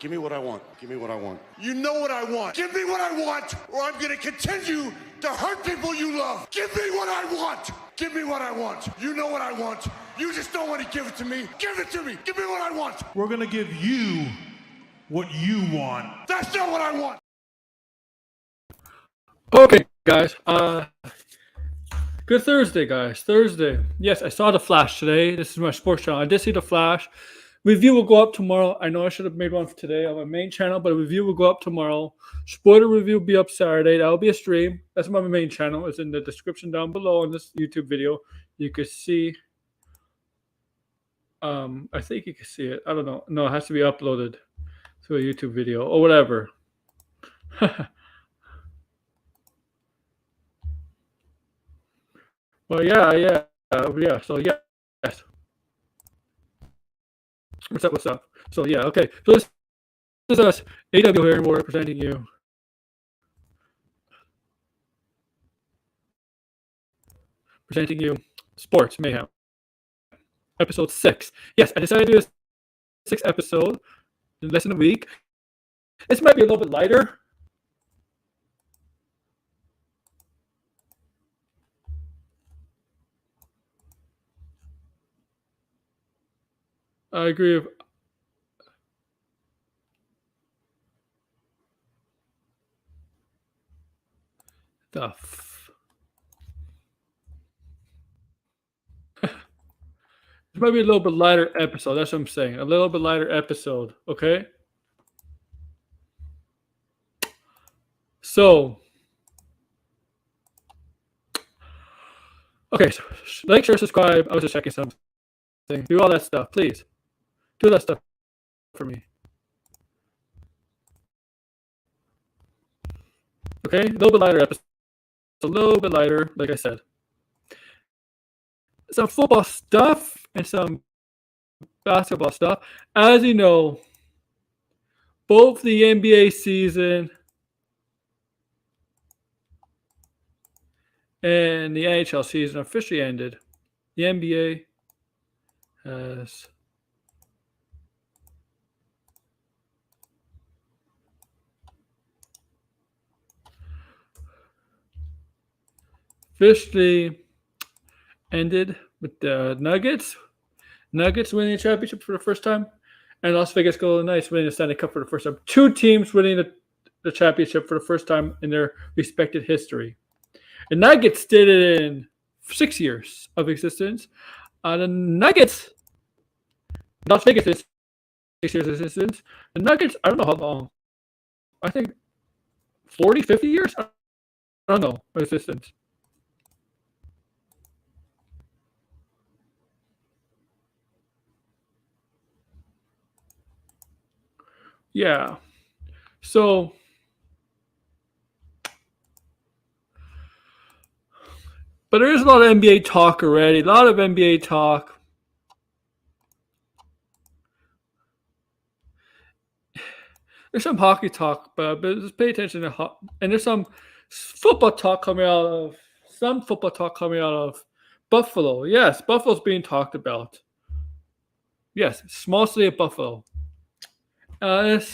Give me what I want. Give me what I want. You know what I want. Give me what I want, or I'm going to continue to hurt people you love. Give me what I want. Give me what I want. You know what I want. You just don't want to give it to me. Give it to me. Give me what I want. We're going to give you what you want. That's not what I want. Okay, guys. Good Thursday, guys. Thursday. Yes, I saw The Flash today. This is my sports channel. I did see The Flash. Review will go up tomorrow. I know I should have made one for today on my main channel, but a review will go up tomorrow. Spoiler review will be up Saturday. That will be a stream. That's my main channel. It's in the description down below on this YouTube video. You can see. I think you can see it. I don't know. No, it has to be uploaded to a YouTube video or whatever. Well, yeah. So yes. What's up? So yeah, okay. So this is us, AW here, and we're representing you. Presenting you Sports Mayhem. Episode 6. Yes, I decided to do a 6th episode in less than a week. This might be a little bit lighter. I agree with the It might be a little bit lighter episode. That's what I'm saying. A little bit lighter episode. Okay. So, okay. So like, share, subscribe. I was just checking something. Do all that stuff, please. Do that stuff for me. Okay, a little bit lighter episode. A little bit lighter, like I said. Some football stuff and some basketball stuff. As you know, both the NBA season and the NHL season officially ended. The NBA has officially ended with the Nuggets winning the championship for the first time, and Las Vegas Golden Knights winning the Stanley Cup for the first time. 2 teams winning the championship for the first time in their respective history. The Nuggets did it in 6 years of existence. The Nuggets, Las Vegas is 6 years of existence. The Nuggets, I don't know how long. I think 40, 50 years? I don't know, of existence. Yeah. So, but there is a lot of NBA talk already. A lot of NBA talk. There's some hockey talk, but just pay attention to and there's some football talk coming out of Buffalo. Yes, Buffalo's being talked about. Yes, small city of Buffalo. Okay.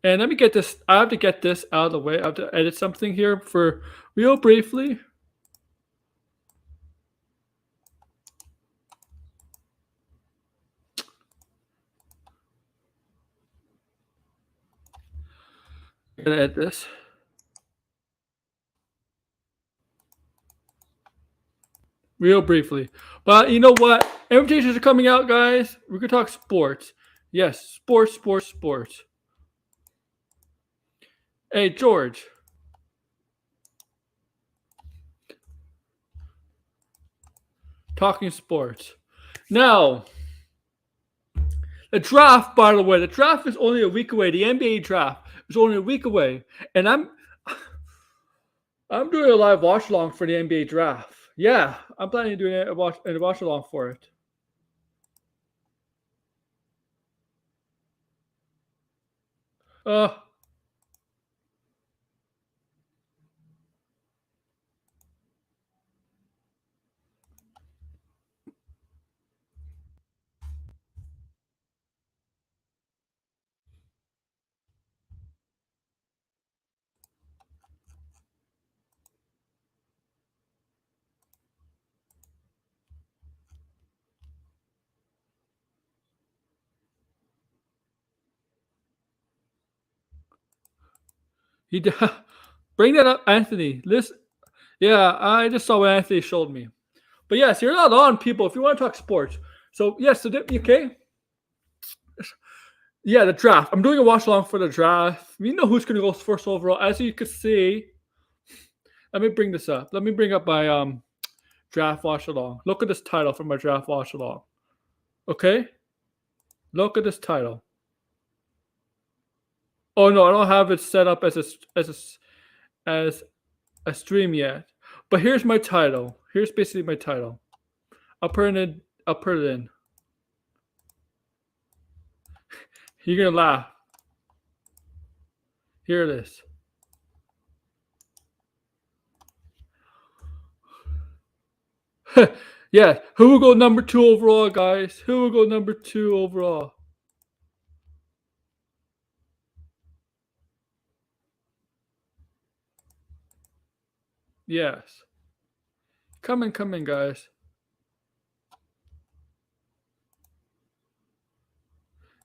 And let me get this. I have to get this out of the way. I have to edit something here for real briefly. I'm gonna edit this. Real briefly. But you know what? Invitations are coming out, guys. We're gonna talk sports. Yes, sports. Hey, George. Talking sports. Now, the draft, by the way, the draft is only a week away. The NBA draft is only a week away. And I'm doing a live watch along for the NBA draft. Yeah, I'm planning on doing a watch along for it. Uh, he bring that up, Anthony. Listen, yeah, I just saw what Anthony showed me. But yes, you're not on, people. If you want to talk sports, so yes, okay. Yeah, the draft. I'm doing a watch along for the draft. You know who's going to go first overall. As you can see, let me bring this up. Let me bring up my draft watch along. Look at this title for my draft watch along. Okay, look at this title. Oh no, I don't have it set up as a stream yet. But here's my title. Here's basically my title. I'll put it in. You're gonna laugh. Here it is. Yeah, who will go number 2 overall, guys? Who will go number 2 overall? Yes. Come in, guys.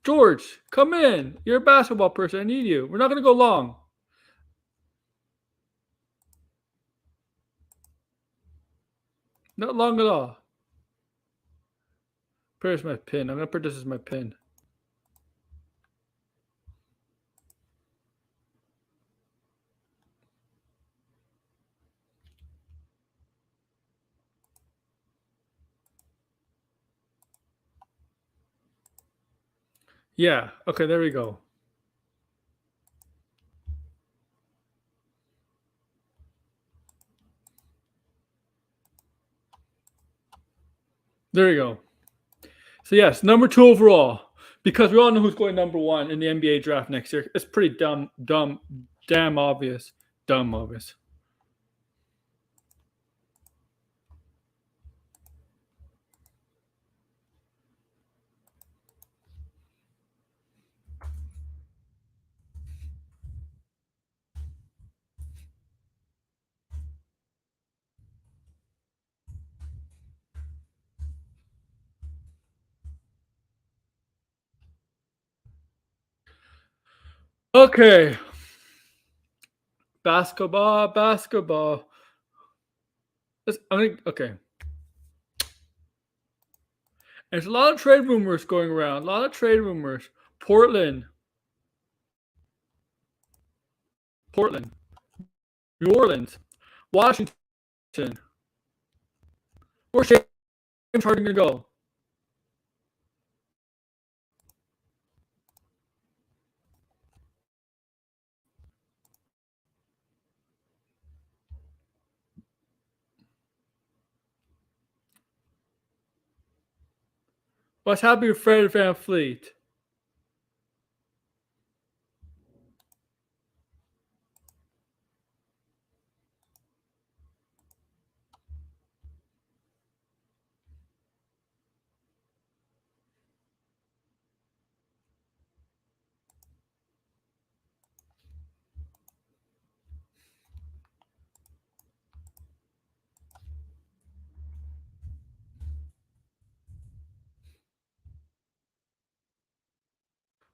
George, come in. You're a basketball person. I need you. We're not going to go long. Not long at all. Here's my pin. I'm going to put this as my pin. Yeah. Okay, there we go. There you go. So yes, number 2 overall. Because we all know who's going number 1 in the NBA draft next year. It's pretty damn obvious. Dumb obvious. Okay. Basketball. Okay. There's a lot of trade rumors going around. Portland. New Orleans. Washington. Where's James Harden going to go? What's happening with Fred VanVleet?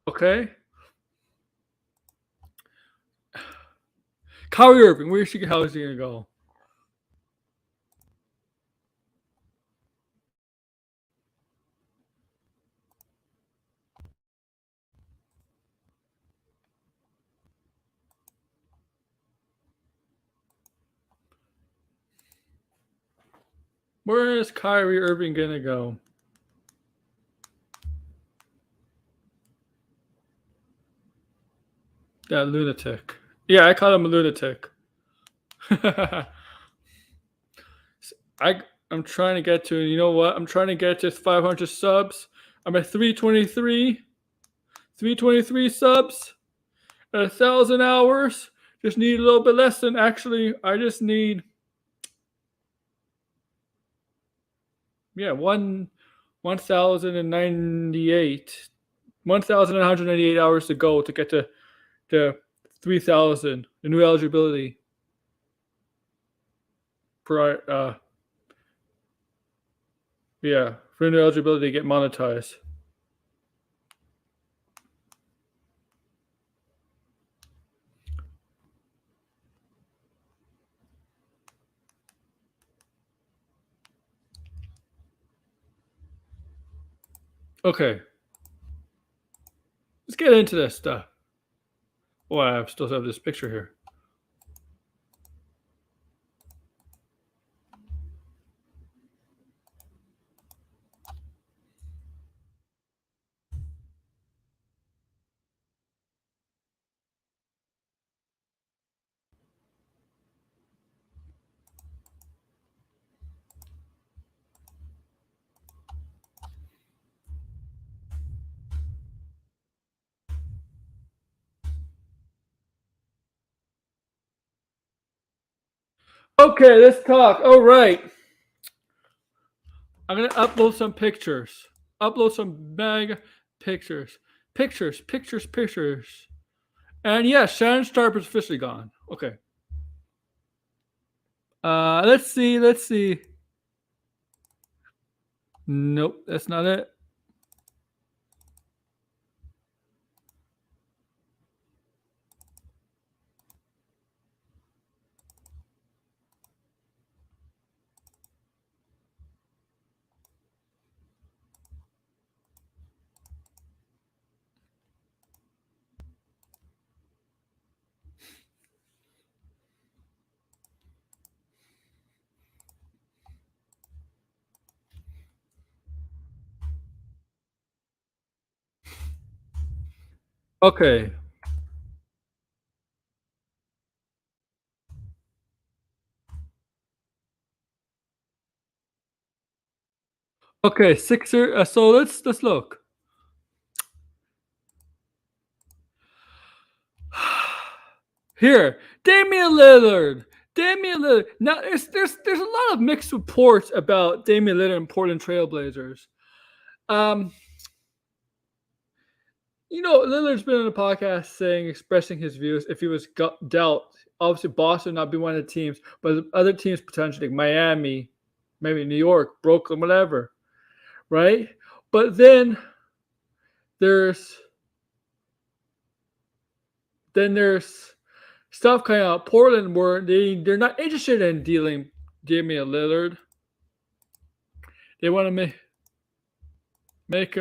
Okay. Kyrie Irving, how is he going to go? Where is Kyrie Irving going to go? That lunatic. Yeah, I call him a lunatic. I'm trying to get to, you know what? I'm trying to get to 500 subs. I'm at 323 subs. 1,000 hours. Just need a little bit less than actually. I just need 1,198 hours to go to get to 3,000. The new eligibility for new eligibility to get monetized. Okay. Let's get into this stuff. Oh, I still have this picture here. Okay, let's talk. All right. I'm going to upload some pictures. Upload some mega pictures. Pictures. And yes, Shannon Sharpe is officially gone. Okay. Let's see. Nope, that's not it. Okay. Okay, Sixer. So let's look. Here, Damian Lillard. Now there's a lot of mixed reports about Damian Lillard and Portland Trailblazers. Lillard's been on a podcast expressing his views. If he was dealt, obviously Boston not be one of the teams, but other teams potentially, like Miami, maybe New York, Brooklyn, whatever, right? But then there's stuff coming out of Portland where they're not interested in dealing Damian Lillard. They want to make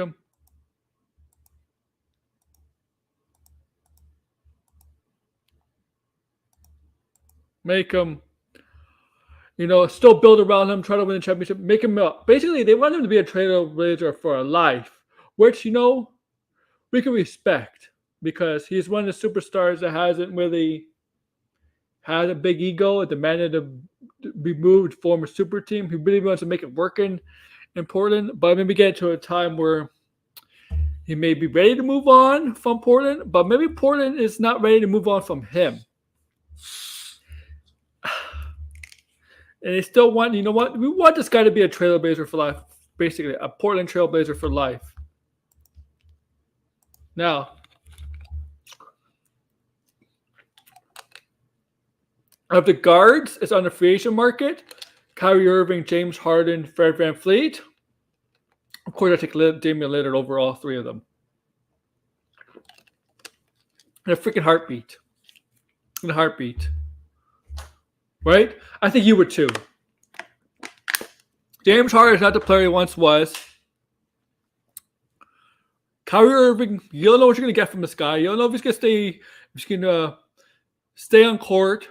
him still build around him, try to win the championship, make him up. Basically, they want him to be a trailblazer for a life, which, we can respect because he's one of the superstars that hasn't really had a big ego, demanded to be moved, form a super team. He really wants to make it work in Portland, but maybe get to a time where he may be ready to move on from Portland, but maybe Portland is not ready to move on from him. And they still want, we want this guy to be a trailblazer for life, basically a Portland Trailblazer for life. Now, of the guards, it's on the free agent market. Kyrie Irving, James Harden, Fred VanVleet. Of course, I take Damian Lillard over all three of them. In a freaking heartbeat. Right? I think you would too. James Harden is not the player he once was. Kyrie Irving, you don't know what you're going to get from this guy. You don't know if he's going to stay on court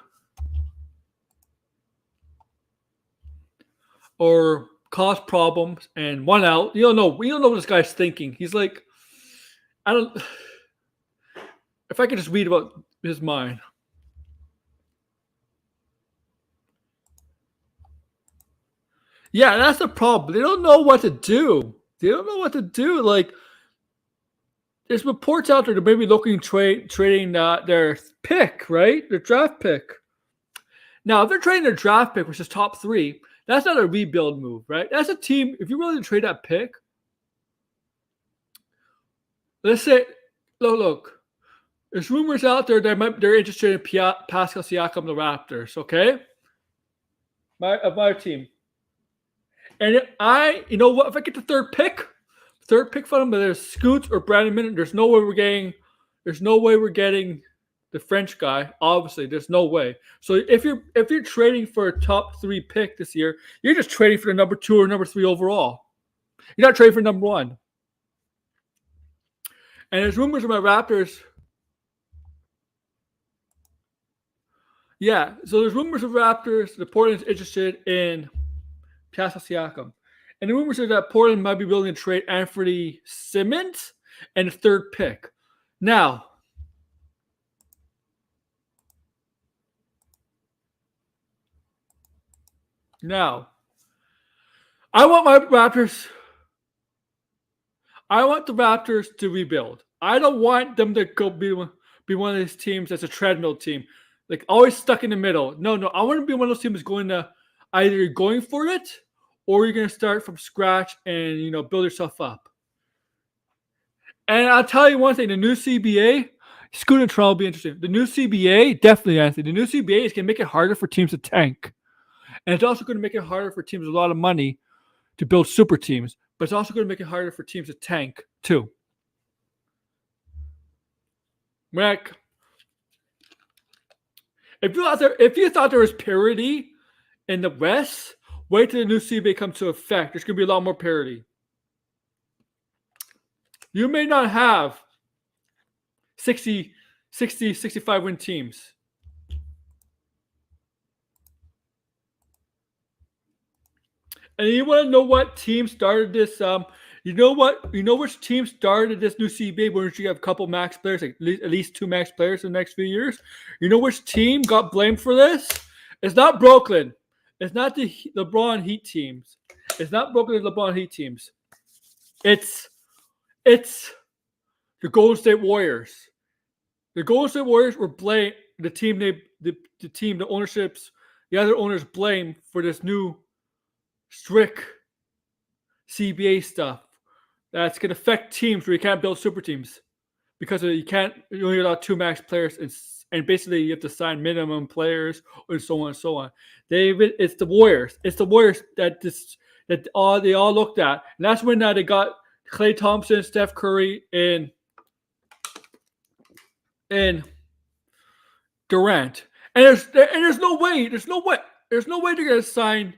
or cause problems and one out. You don't know what this guy's thinking. He's like, if I could just read about his mind. Yeah, that's the problem. They don't know what to do. Like, there's reports out there that maybe looking trading their pick, right? Their draft pick. Now, if they're trading their draft pick, which is top 3, that's not a rebuild move, right? That's a team. If you're willing to trade that pick, let's say, look. There's rumors out there that they're interested in Pascal Siakam, the Raptors. Okay, my team. And you know what? If I get the third pick from them, whether it's Scoots or Brandon Miller, there's no way we're getting the French guy. Obviously, there's no way. So if you're trading for a top 3 pick this year, you're just trading for the number 2 or number 3 overall. You're not trading for number 1. And there's rumors about Raptors. Yeah, so there's rumors of Raptors. The Portland's interested in Pascal Siakam. And the rumors are that Portland might be willing to trade Anthony Simmons and a third pick. Now, I want the Raptors to rebuild. I don't want them to go be one of these teams that's a treadmill team. Like always stuck in the middle. No. I want to be one of those teams going to either going for it or you're going to start from scratch and, build yourself up. And I'll tell you one thing, the new CBA, Scoot and Toronto will be interesting. The new CBA, definitely, Anthony, the new CBA is going to make it harder for teams to tank. And it's also going to make it harder for teams with a lot of money to build super teams. But it's also going to make it harder for teams to tank, too. Mac, if you thought there was parity in the West, wait till the new CBA comes to effect. There's going to be a lot more parity. You may not have 60, 65 win teams. And you want to know what team started this? You know which team started this new CBA where you have a couple max players, like at least 2 max players in the next few years? You know which team got blamed for this? It's not Brooklyn. It's not the LeBron Heat teams. It's not Brooklyn and LeBron Heat teams. It's the Golden State Warriors. The Golden State Warriors were blamed. The ownerships, the other owners blamed for this new strict CBA stuff that's going to affect teams where you can't build super teams because you only allow 2 max players and basically you have to sign minimum players and so on and so on. It's the Warriors. It's the Warriors that they all looked at, and that's when they got Klay Thompson, Steph Curry, and Durant. And there's no way they're going to sign.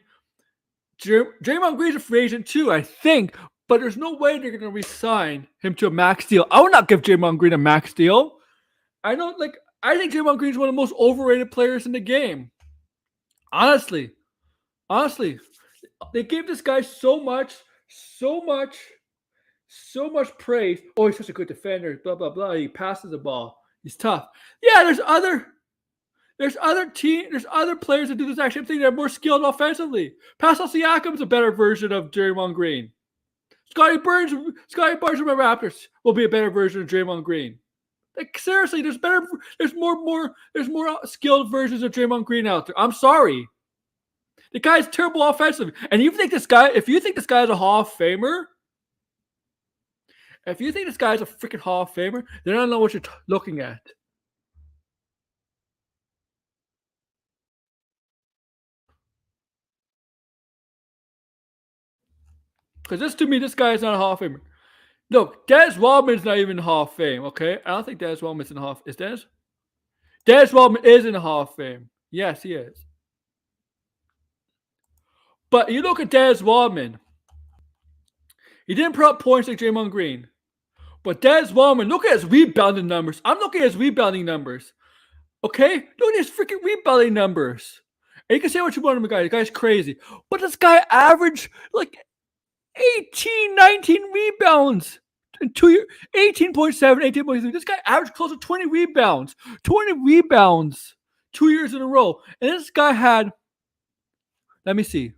Draymond Green's a free agent too, I think, but there's no way they're going to re-sign him to a max deal. I would not give Draymond Green a max deal. I think Draymond Green's one of the most overrated players in the game. Honestly, they gave this guy so much praise. Oh, he's such a good defender. Blah blah blah. He passes the ball. He's tough. Yeah, there's other players that do this actually thing that are more skilled offensively. Pascal Siakam's a better version of Draymond Green. Scotty Barnes from the Raptors will be a better version of Draymond Green. Like seriously, there's more skilled versions of Draymond Green out there. I'm sorry. The guy's terrible offensively. And if you think this guy is a Hall of Famer, if you think this guy is a freaking Hall of Famer, then I don't know what you're looking at. Because to me, this guy is not a Hall of Famer. Look, Dennis Rodman's not even in the Hall of Fame, okay? I don't think Dennis Rodman's in the Hall of Fame. Is Dennis? Dennis Rodman is in the Hall of Fame. Yes, he is. But you look at Dennis Rodman. He didn't put up points like Draymond Green. But Dennis Rodman, look at his rebounding numbers. I'm looking at his rebounding numbers. Okay? Look at his freaking rebounding numbers. And you can say what you want of the guy. The guy's crazy. But this guy averaged like 18, 19 rebounds in 2 years. 18.7, 18.3. This guy averaged close to 20 rebounds. 20 rebounds 2 years in a row. And this guy had, let me see,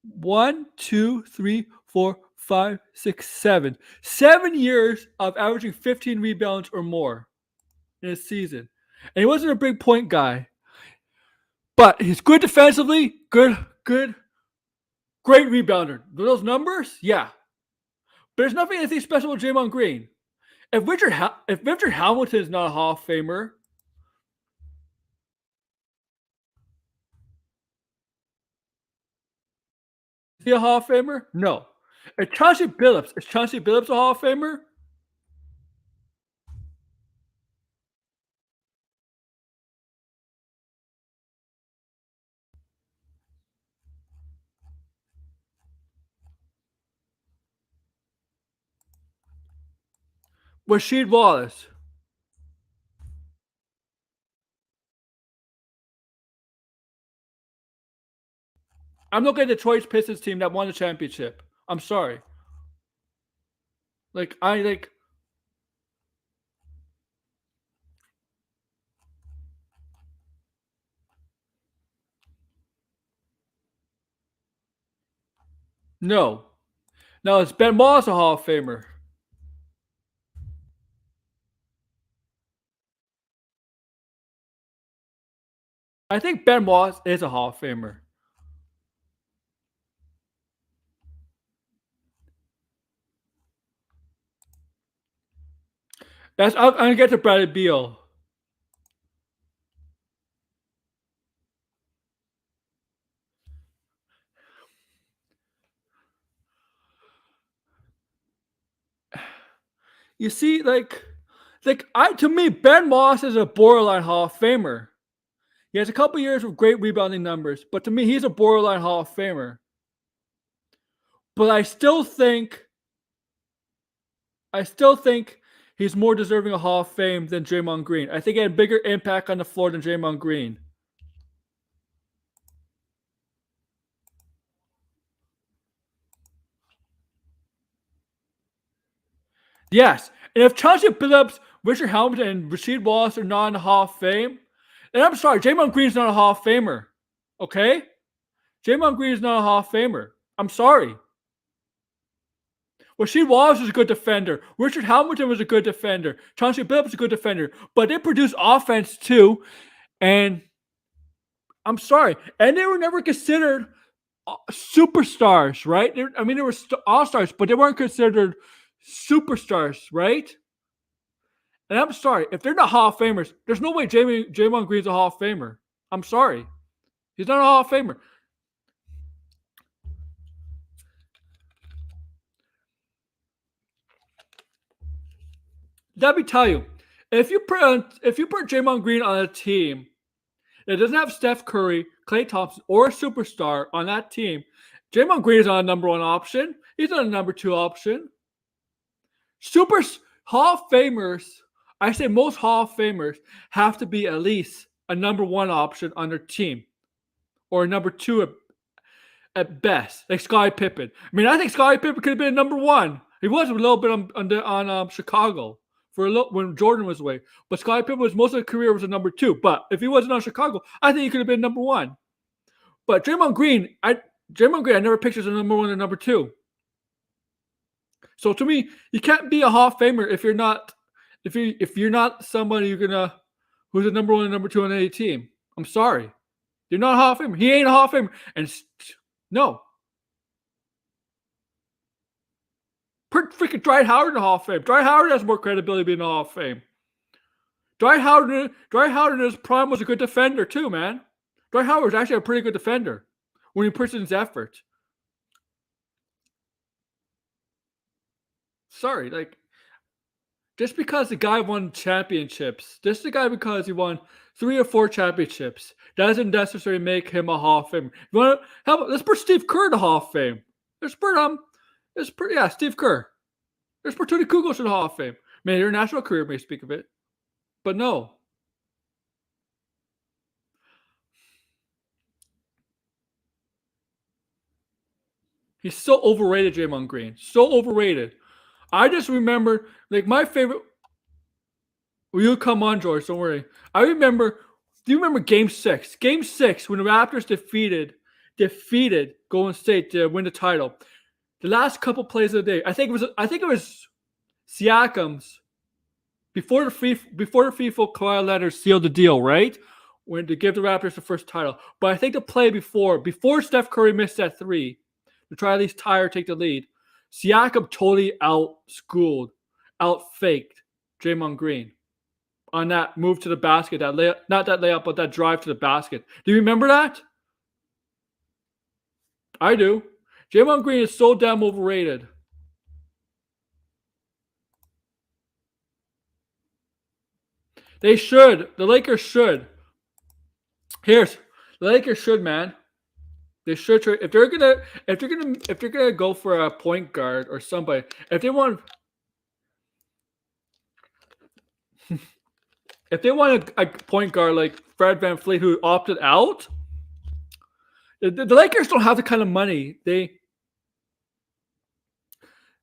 1, 2, 3, 4, 5, 6, 7. 7 years of averaging 15 rebounds or more in a season. And he wasn't a big point guy. But he's good defensively, great rebounder. Those numbers, yeah. But there's nothing anything special with Draymond Green. If Richard Hamilton is not a Hall of Famer, is he a Hall of Famer? No. Is Chauncey Billups a Hall of Famer? Rasheed Wallace. I'm looking at the Detroit Pistons team that won the championship. I'm sorry. No. No, it's Ben Wallace a Hall of Famer. I think Ben Wallace is a Hall of Famer. I'm gonna get to Bradley Beal. You see, to me, Ben Wallace is a borderline Hall of Famer. He has a couple years of great rebounding numbers, but to me, he's a borderline Hall of Famer. But I still think he's more deserving of Hall of Fame than Draymond Green. I think he had a bigger impact on the floor than Draymond Green. Yes, and if Chauncey Billups, Richard Hamilton, and Rasheed Wallace are not in the Hall of Fame, then I'm sorry, Draymond Green's not a Hall of Famer. Okay? Draymond Green is not a Hall of Famer. I'm sorry. Rasheed Wallace was a good defender. Richard Hamilton was a good defender. Chauncey Billups was a good defender. But they produced offense too. And I'm sorry. And they were never considered superstars, right? They were all-stars, but they weren't considered superstars, right? And I'm sorry. If they're not Hall of Famers, there's no way Draymond Green's a Hall of Famer. I'm sorry. He's not a Hall of Famer. Let me tell you, if you put Draymond Green on a team that doesn't have Steph Curry, Klay Thompson, or a superstar on that team, Draymond Green is not a number one option. He's not a number two option. Hall of Famers, I say most Hall of Famers have to be at least a number one option on their team, or a number two at best, like Scottie Pippen. I think Scottie Pippen could have been number one. He was a little bit on Chicago. For a little, when Jordan was away. But Scottie Pippen was most of his career was a number two. But if he wasn't on Chicago, I think he could have been number one. But Draymond Green, I never pictured as a number one or number two. So to me, you can't be a Hall of Famer if you're not somebody who's a number one and number two on any team. I'm sorry. You're not a Hall of Famer. He ain't a Hall of Famer. And no. Freaking Dwight Howard in the Hall of Fame. Dwight Howard has more credibility being in the Hall of Fame. Dwight Howard in his prime was a good defender too, man. Dwight Howard was actually a pretty good defender when he puts in his effort. Sorry, just because the guy won championships, because he won 3 or 4 championships, doesn't necessarily make him a Hall of Famer. Let's put Steve Kerr in the Hall of Fame. Steve Kerr. There's put Tony Kukoc in the Hall of Fame. International career may speak of it, but no. He's so overrated, Draymond Green. So overrated. I just remember, my favorite. Will you come on, George? Don't worry. Do you remember Game 6? Game 6 when the Raptors defeated Golden State to win the title. the last couple plays of the day. I think it was Siakam's before the free throw Kawhi Leonard sealed the deal, right? When to give the Raptors the first title. But I think the play before Steph Curry missed that three to try at least tie or take the lead, Siakam totally out-faked Draymond Green on that move to the basket, that layup, not that layup, but that drive to the basket. Do you remember that? I do. Draymond Green is so damn overrated. They should. The Lakers should. The Lakers should, man. They should try, if they're gonna go for a point guard or somebody. If they want a point guard like Fred VanVleet who opted out, the Lakers don't have the kind of money. They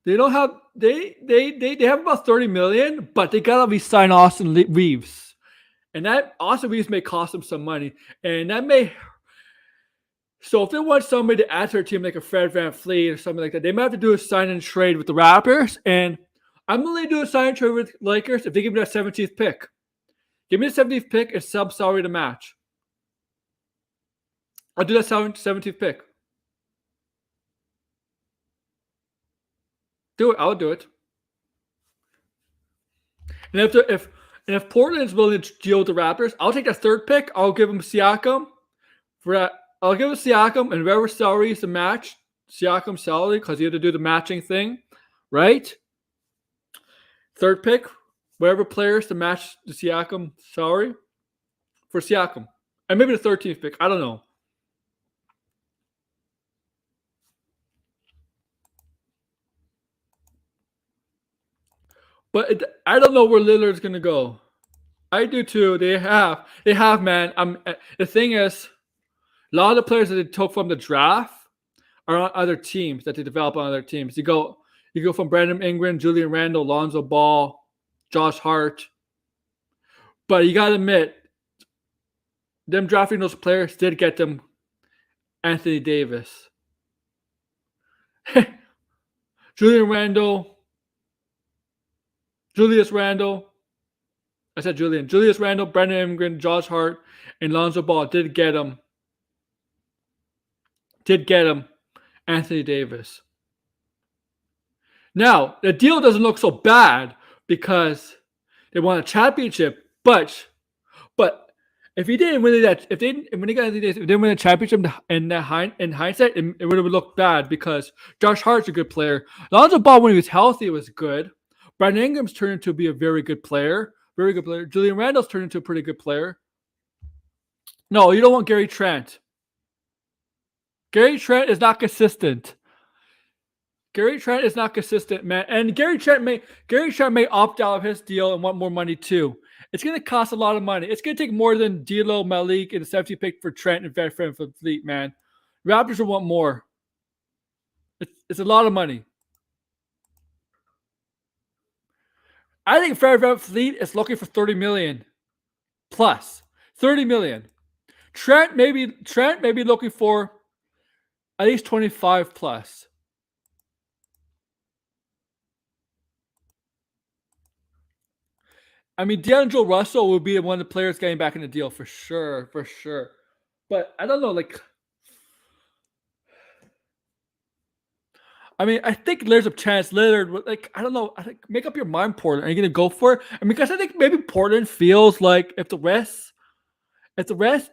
don't have they have about $30 million, but they gotta re-sign Austin Reeves, and that Austin Reeves may cost them some money, and that may. So if they want somebody to add to their team like a Fred VanVleet or something like that, they might have to do a sign and trade with the Raptors. And I'm willing to do a sign and trade with Lakers if they give me that 17th pick. Give me the 17th pick and sub salary to match. I'll do that 17th pick. Do it. I'll do it. And if Portland's willing to deal with the Raptors, I'll take that third pick. I'll give them Siakam for that. I'll give it Siakam, and whatever salary is to match Siakam's salary, because you have to do the matching thing, right? Third pick, whatever players to match the Siakam salary for Siakam. And maybe the 13th pick. I don't know. But I don't know where Lillard's going to go. I do too. They have, man. The thing is, a lot of the players that they took from the draft are on other teams that they develop on other teams. You go from Brandon Ingram, Julian Randle, Lonzo Ball, Josh Hart. But you got to admit, them drafting those players did get them Anthony Davis. Julius Randle. I said Julian. Julius Randle, Brandon Ingram, Josh Hart, and Lonzo Ball did get him Anthony Davis. Now, the deal doesn't look so bad because they won a championship, but if he didn't win that, if they didn't win a championship in hindsight, it would have looked bad because Josh Hart's a good player. Lonzo Ball, when he was healthy, was good. Brandon Ingram's turned into be a very good player. Julian Randle's turned into a pretty good player. No, you don't want Gary Trent. Gary Trent is not consistent. Man. And Gary Trent may opt out of his deal and want more money too. It's going to cost a lot of money. It's going to take more than D'Lo, Malik, and the 70 pick for Trent and Fred VanVleet, man. Raptors will want more. It's a lot of money. I think Fred VanVleet is looking for $30 million plus. $30 million. Trent may be looking for at least 25 plus. I mean, D'Angelo Russell will be one of the players getting back in the deal for sure. But I don't know, I mean, I think there's a chance Lillard, I don't know. I think make up your mind, Portland. Are you going to go for it? I mean, because I think maybe Portland feels like if the rest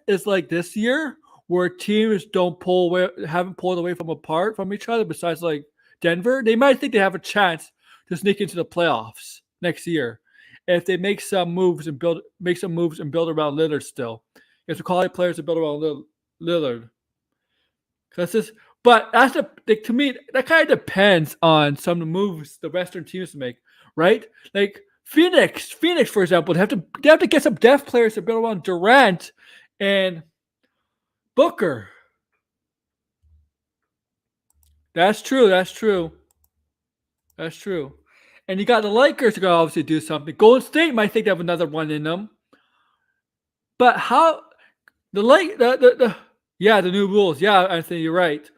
is like this year, where teams haven't pulled away from each other, besides like Denver, they might think they have a chance to sneak into the playoffs next year if they make some moves and build around Lillard still. If the quality players to build around Lillard, but to me that kind of depends on some of the moves the Western teams make, right? Like Phoenix, for example, they have to get some depth players to build around Durant and Booker. That's true. And you got the Lakers to obviously do something. Golden State might think they have another one in them. But how the new rules. Yeah, Anthony, you're right.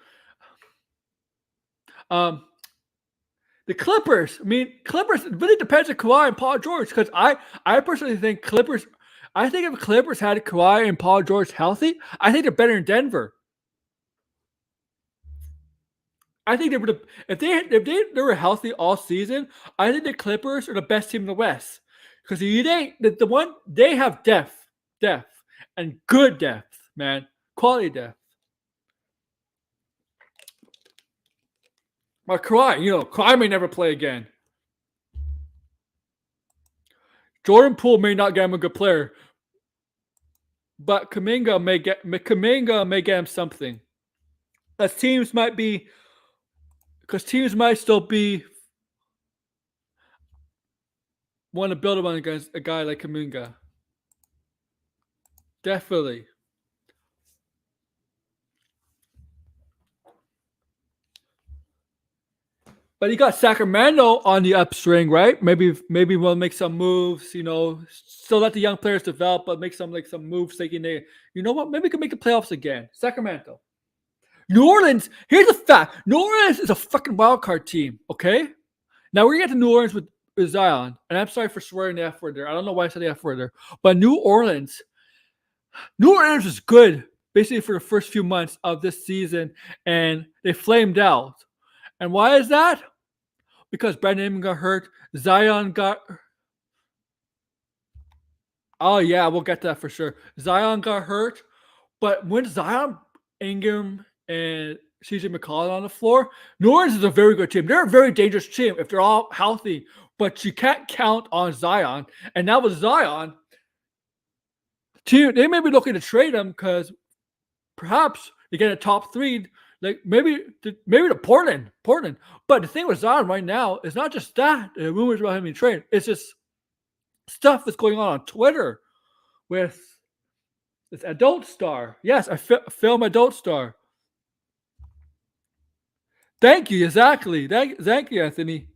The Clippers. I mean, Clippers. It really depends on Kawhi and Paul George. Because I personally think Clippers. I think if Clippers had Kawhi and Paul George healthy, I think they're better than Denver. I think they would have if they were healthy all season. I think the Clippers are the best team in the West because the one they have depth, and good depth, man, quality depth. But Kawhi may never play again. Jordan Poole may not get him a good player, but Kuminga may get him something. Because teams might still want to build upon against a guy like Kuminga. Definitely. But you got Sacramento on the upswing, right? Maybe we'll make some moves, still let the young players develop, but make some moves thinking you know what, maybe we can make the playoffs again. Sacramento. New Orleans, here's a fact. New Orleans is a fucking wild card team, okay? Now we're going to get to New Orleans with Zion, and I'm sorry for swearing the F word there. I don't know why I said the F word there. But New Orleans was good basically for the first few months of this season, and they flamed out. And why is that? Because Brandon Ingram got hurt. Zion got... Oh, yeah, we'll get to that for sure. Zion got hurt. But when Zion, Ingram, and CJ McCollum on the floor, New Orleans is a very good team. They're a very dangerous team if they're all healthy. But you can't count on Zion. And now with Zion, they may be looking to trade him because perhaps they get a top 3. Like maybe to Portland. But the thing with Zion right now is not just that the rumors about him being traded. It's just stuff that's going on Twitter with this adult star. Yes, I film adult star. Thank you, exactly. Thank you, Anthony.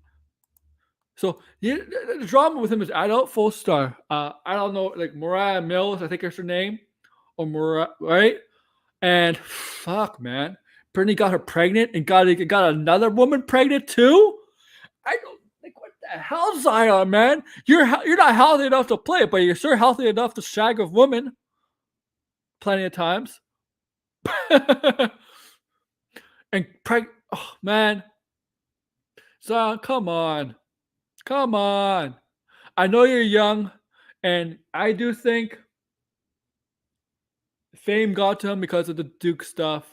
So the drama with him is adult full star. I don't know, like Mariah Mills, I think is her name, or Mariah, right? And fuck, man. Brittany got her pregnant and got another woman pregnant too. I don't think what the hell, Zion, man. You're not healthy enough to play, but you're sure healthy enough to shag a woman plenty of times. And oh man, Zion, come on. I know you're young, and I do think fame got to him because of the Duke stuff.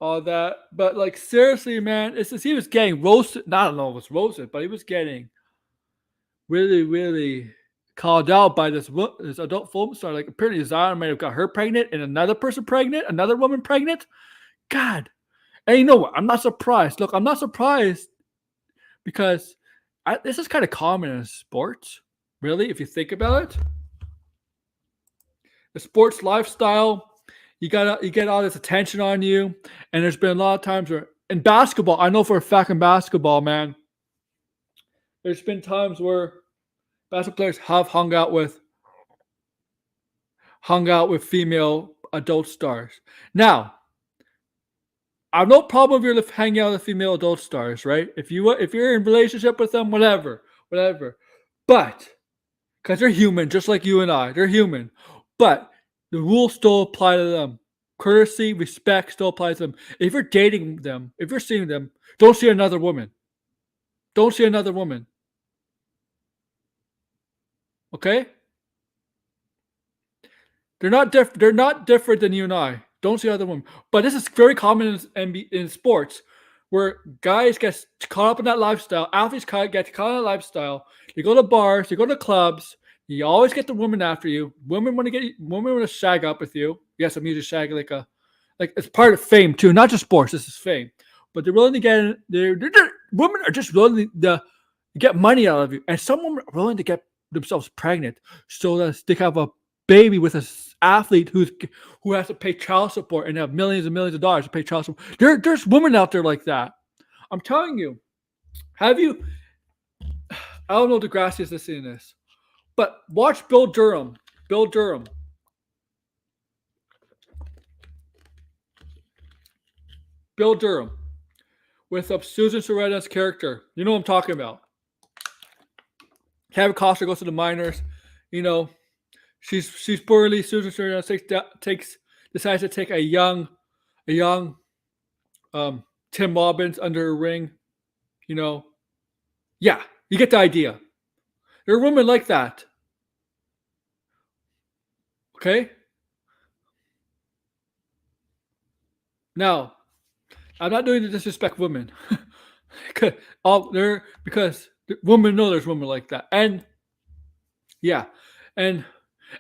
All that, but like seriously, man, it's just he was getting roasted. I don't know if it was roasted, but he was getting really, really called out by this adult film star. Like apparently Zion might have got her pregnant and another woman pregnant. God, and you know what? I'm not surprised. Look, I'm not surprised because this is kind of common in sports. Really, if you think about it, the sports lifestyle. You get all this attention on you, and there's been a lot of times where in basketball, I know for a fact in basketball, man, there's been times where basketball players have hung out with female adult stars. Now, I have no problem if you're hanging out with female adult stars, right? If you're in a relationship with them, whatever. But because they're human, just like you and I, they're human, but the rules still apply to them. Courtesy, respect still applies to them. If you're dating them, if you're seeing them, don't see another woman. Okay? They're not different than you and I. Don't see other women. But this is very common in sports where guys get caught up in that lifestyle. Athletes get caught in that lifestyle. You go to bars, you go to clubs. You always get the woman after you. Women want to shag up with you. Yes, I'm using shag like it's part of fame too, not just sports. This is fame, but they're willing to get. Women are just willing to get money out of you, and some women are willing to get themselves pregnant so that they can have a baby with an athlete who has to pay child support and have millions and millions of dollars to pay child support. There's women out there like that. I'm telling you. Have you? I don't know if Degrassi is listening to this. But watch Bill Durham. with Susan Sarandon's character. You know what I'm talking about. Kevin Costner goes to the minors. You know, she's poorly. Susan Sarandon decides to take a young Tim Robbins under her ring. You know, yeah, you get the idea. There are women like that. Okay? Now, I'm not doing to disrespect women. Because women know there's women like that. And yeah. And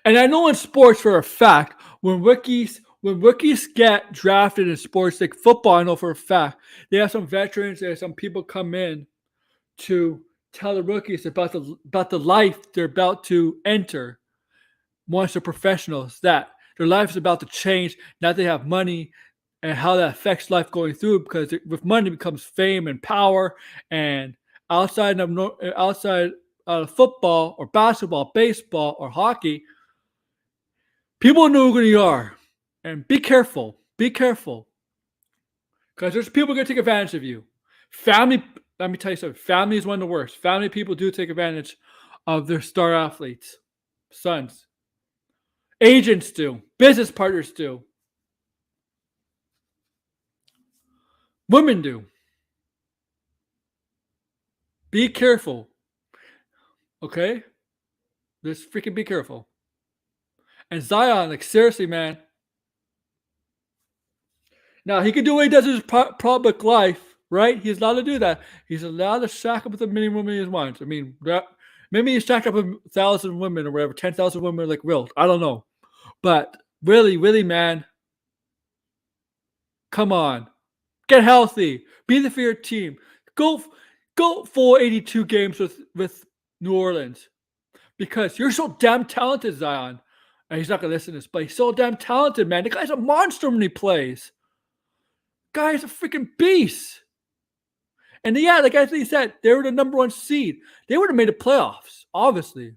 I know in sports for a fact, when rookies get drafted in sports like football, I know for a fact, they have some veterans, there's some people come in to tell the rookies about the life they're about to enter once they're professionals, that their life is about to change now that they have money, and how that affects life going through, because with money becomes fame and power, and outside of football or basketball, baseball or hockey, people know who you are. And be careful, because there's people going to take advantage of you. Family, let me tell you something, family is one of the worst. Family people do take advantage of their star athletes, sons. Agents do. Business partners do. Women do. Be careful. Okay? Just freaking be careful. And Zion, like, seriously, man. Now, he can do what he does in his public life, right? He's allowed to do that. He's allowed to shack up with as many women as he wants. I mean, maybe he's shacked up with 1,000 women or whatever, 10,000 women like Wilt. I don't know. But really, really, man, come on. Get healthy. Be there for your team. Go full 82 games with New Orleans. Because you're so damn talented, Zion. And he's not going to listen to this, but he's so damn talented, man. The guy's a monster when he plays. Guy's a freaking beast. And yeah, like Anthony said, they were the number 1 seed. They would have made the playoffs, obviously.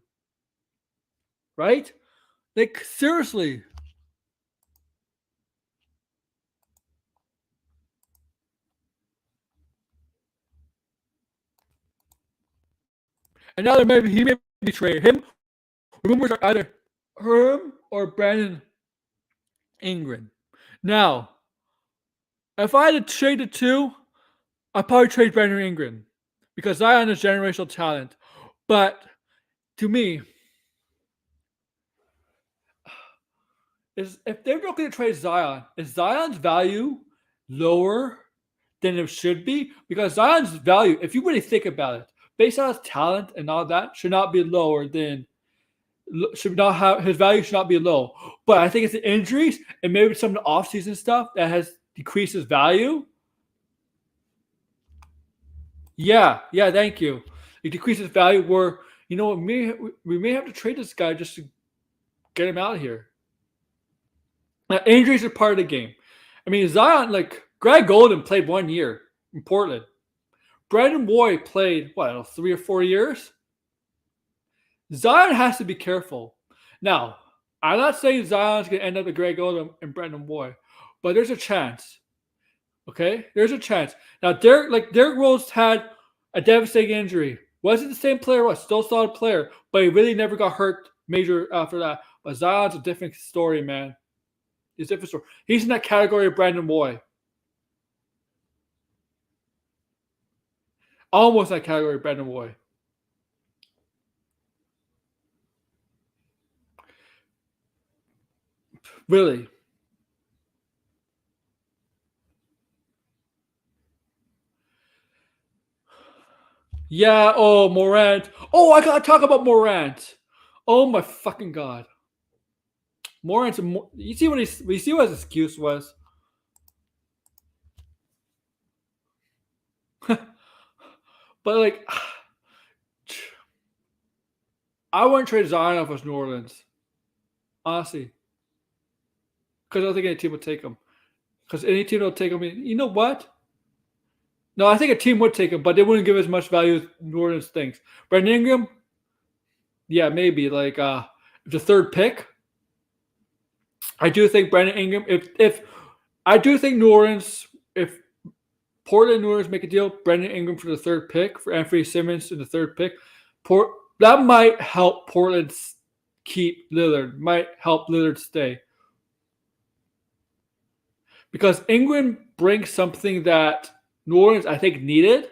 Right? Like, seriously. And now he may be traded. Him, rumors are either him or Brandon Ingram. Now, if I had to trade the two, I'd probably trade Brandon Ingram, because Zion is generational talent. But to me, if they're not going to trade Zion, is Zion's value lower than it should be? Because Zion's value, if you really think about it, based on his talent and all that, should not be lower than his value should not be low. But I think it's the injuries and maybe some of the offseason stuff that has decreased his value. Yeah, thank you. It decreases value where, you know, we may have to trade this guy just to get him out of here. Now, injuries are part of the game. I mean, Zion, like, Greg Golden played 1 year in Portland. Brandon Boy played, 3 or 4 years? Zion has to be careful. Now, I'm not saying Zion's going to end up with Greg Golden and Brandon Boy, but there's a chance. Okay? There's a chance. Now, Derrick Rose had a devastating injury. Wasn't the same player, still a solid player, but he really never got hurt major after that. But Zion's a different story, man. He's a different story. He's in that category of Brandon Boy. Almost that category of Brandon Boy. Really. Yeah, Morant. Oh, I gotta talk about Morant. Oh my fucking god. Morant's you see what his excuse was? But like, I wouldn't trade Zion off of New Orleans. Honestly. Because I don't think any team would take him. Because any team will take him. You know what? No, I think a team would take him, but they wouldn't give as much value as New Orleans thinks. Brandon Ingram, yeah, maybe like the third pick. I do think Brandon Ingram. If I do think New Orleans, if Portland Warriors make a deal. Brandon Ingram for the 3rd pick, for Anthony Simmons in the 3rd pick. That might help Portland keep Lillard. Might help Lillard stay. Because Ingram brings something that New Orleans, I think, needed.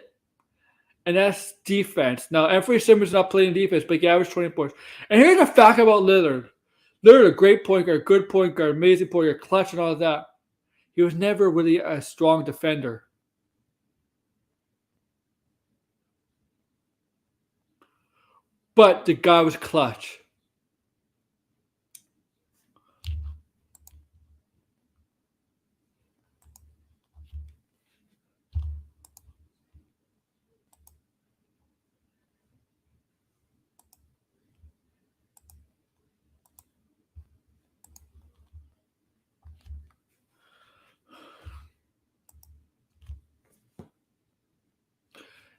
And that's defense. Now, Anthony Simmons is not playing defense, but he averaged 20 points. And here's a fact about Lillard. Lillard, a great point guard, good point guard, amazing point guard, clutch and all of that. He was never really a strong defender. But the guy was clutch.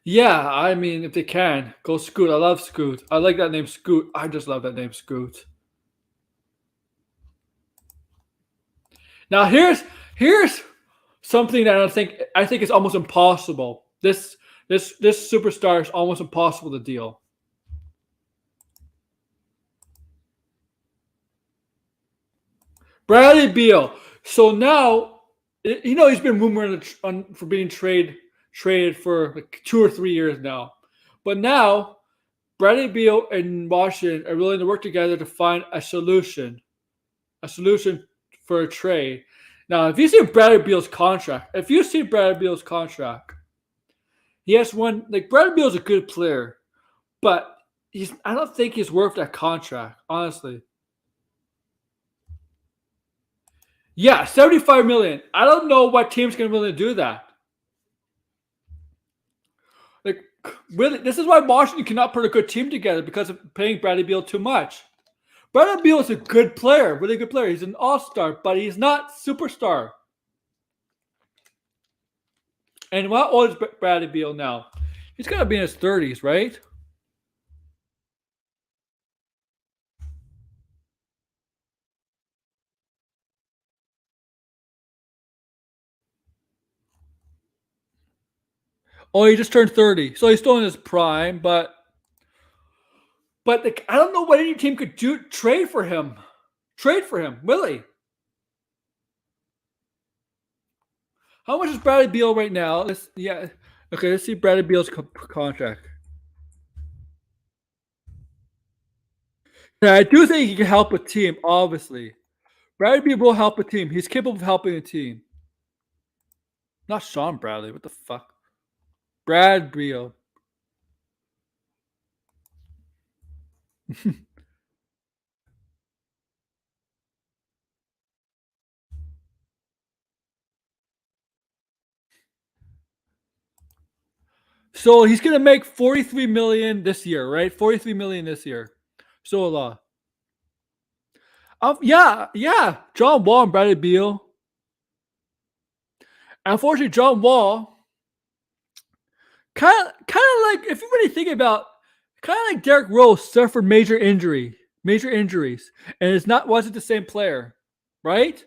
Yeah, I mean, if they can, go Scoot. I love Scoot. I like that name, Scoot. I just love that name, Scoot. Now, here's something that I think is almost impossible. This superstar is almost impossible to deal. Bradley Beal. So now, he's been rumored for being traded for like 2 or 3 years now. But now, Bradley Beal and Washington are willing to work together to find a solution for a trade. Now, if you see Bradley Beal's contract, he has one, like Bradley Beal's a good player, but I don't think he's worth that contract, honestly. Yeah, $75 million. I don't know what team's going to be able to do that. Like, really, this is why Washington cannot put a good team together because of paying Bradley Beal too much. Bradley Beal is a good player, really good player. He's an all-star, but he's not superstar. And how old is Bradley Beal now? He's got to be in his 30s, right? Oh, he just turned 30. So he's still in his prime, but I don't know what any team could do. Trade for him, really. How much is Bradley Beal right now? Let's see Bradley Beal's contract. Yeah, I do think he can help a team, obviously. Bradley Beal will help a team. He's capable of helping a team. Not Sean Bradley. What the fuck? Brad Beal. So he's gonna make $43 million this year, right? $43 million this year. So a lot. Yeah. John Wall and Bradley Beal. Unfortunately, John Wall, kind of like, if you really think about, kind of like Derrick Rose suffered major injuries, and wasn't the same player, right?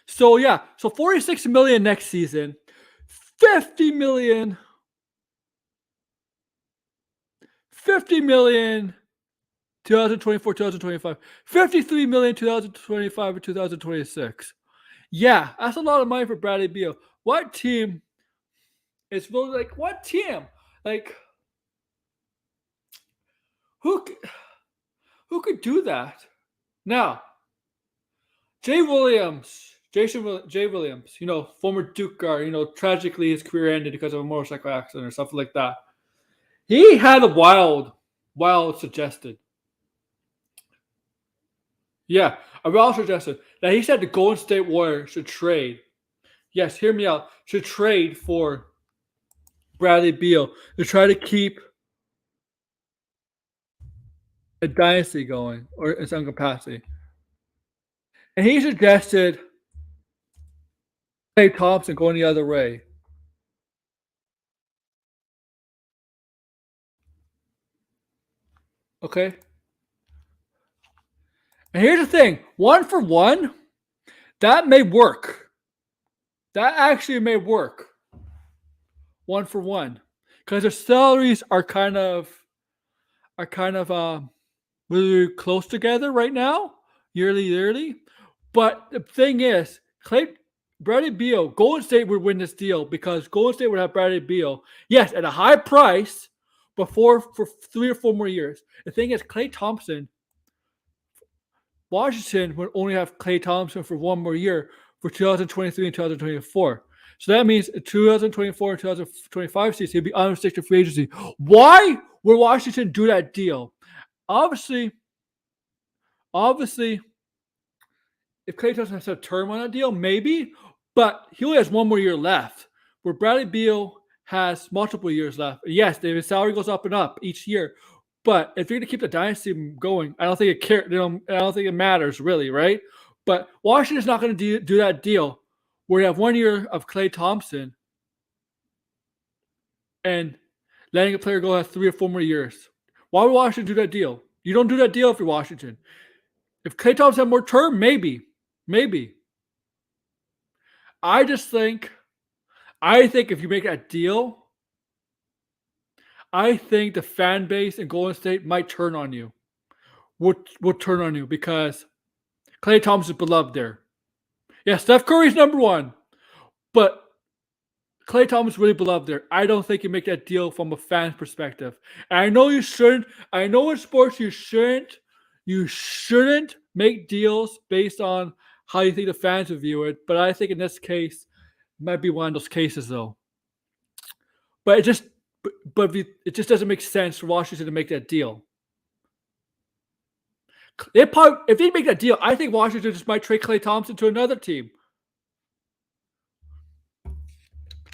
So yeah, so $46 million next season, $50 million 2024, 2025, $53 million 2025 and 2026. Yeah, that's a lot of money for Bradley Beal. What team is really like? What team? Like, who could do that? Now, Jay Williams, former Duke guard, tragically his career ended because of a motorcycle accident or something like that. He had a wild suggested. Yeah, a wild suggested that he said the Golden State Warriors should trade. Yes, hear me out. Should trade for Bradley Beal to try to keep a dynasty going, or in some capacity. And he suggested Klay Thompson going the other way. Okay. And here's the thing: 1 for 1, that may work. That actually may work. 1 for 1. Because their salaries are kind of really close together right now, yearly. But the thing is, Bradley Beal, Golden State would win this deal because Golden State would have Bradley Beal, yes, at a high price, for 3 or 4 more years. The thing is, Klay Thompson, Washington would only have Klay Thompson for 1 more year for 2023 and 2024. So that means in 2024 and 2025 season, he'll be unrestricted free agency. Why would Washington do that deal? Obviously, if Klay Thompson has a term on that deal, maybe, but he only has 1 more year left, where Bradley Beal has multiple years left. Yes, his salary goes up and up each year, but if you're going to keep the dynasty going, I don't think I don't think it matters really, right? But Washington's not going to do that deal where you have 1 year of Klay Thompson and letting a player go have 3 or 4 more years. Why would Washington do that deal? You don't do that deal if you're Washington. If Klay Thompson had more term, maybe. I think if you make that deal, I think the fan base in Golden State might turn on you. Will turn on you because Klay Thompson is beloved there. Yeah, Steph Curry's number 1, but Klay Thompson is really beloved there. I don't think you make that deal from a fan's perspective. And I know you shouldn't. I know in sports you shouldn't make deals based on how you think the fans would view it. But I think in this case, it might be one of those cases though. But it just doesn't make sense for Washington to make that deal. If they make that deal, I think Washington just might trade Klay Thompson to another team.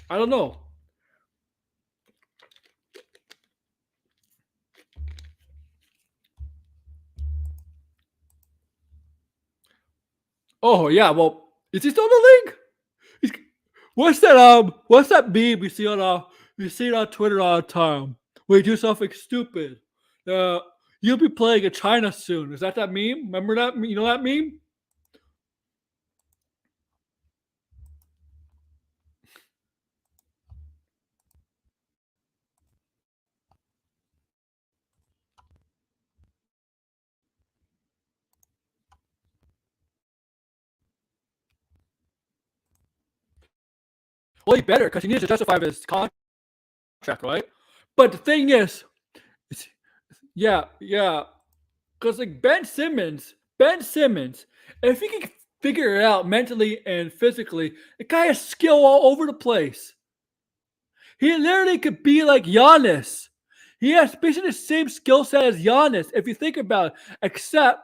I don't know. Oh yeah, well, is he still in the league? What's that meme we see on Twitter all the time? Where you do something stupid. You'll be playing in China soon. Is that meme? Remember that? You know that meme? Well, he better because he needs to justify his contract, right? But the thing is, yeah. Because like Ben Simmons, if he can figure it out mentally and physically, the guy has skill all over the place. He literally could be like Giannis. He has basically the same skill set as Giannis, if you think about it. Except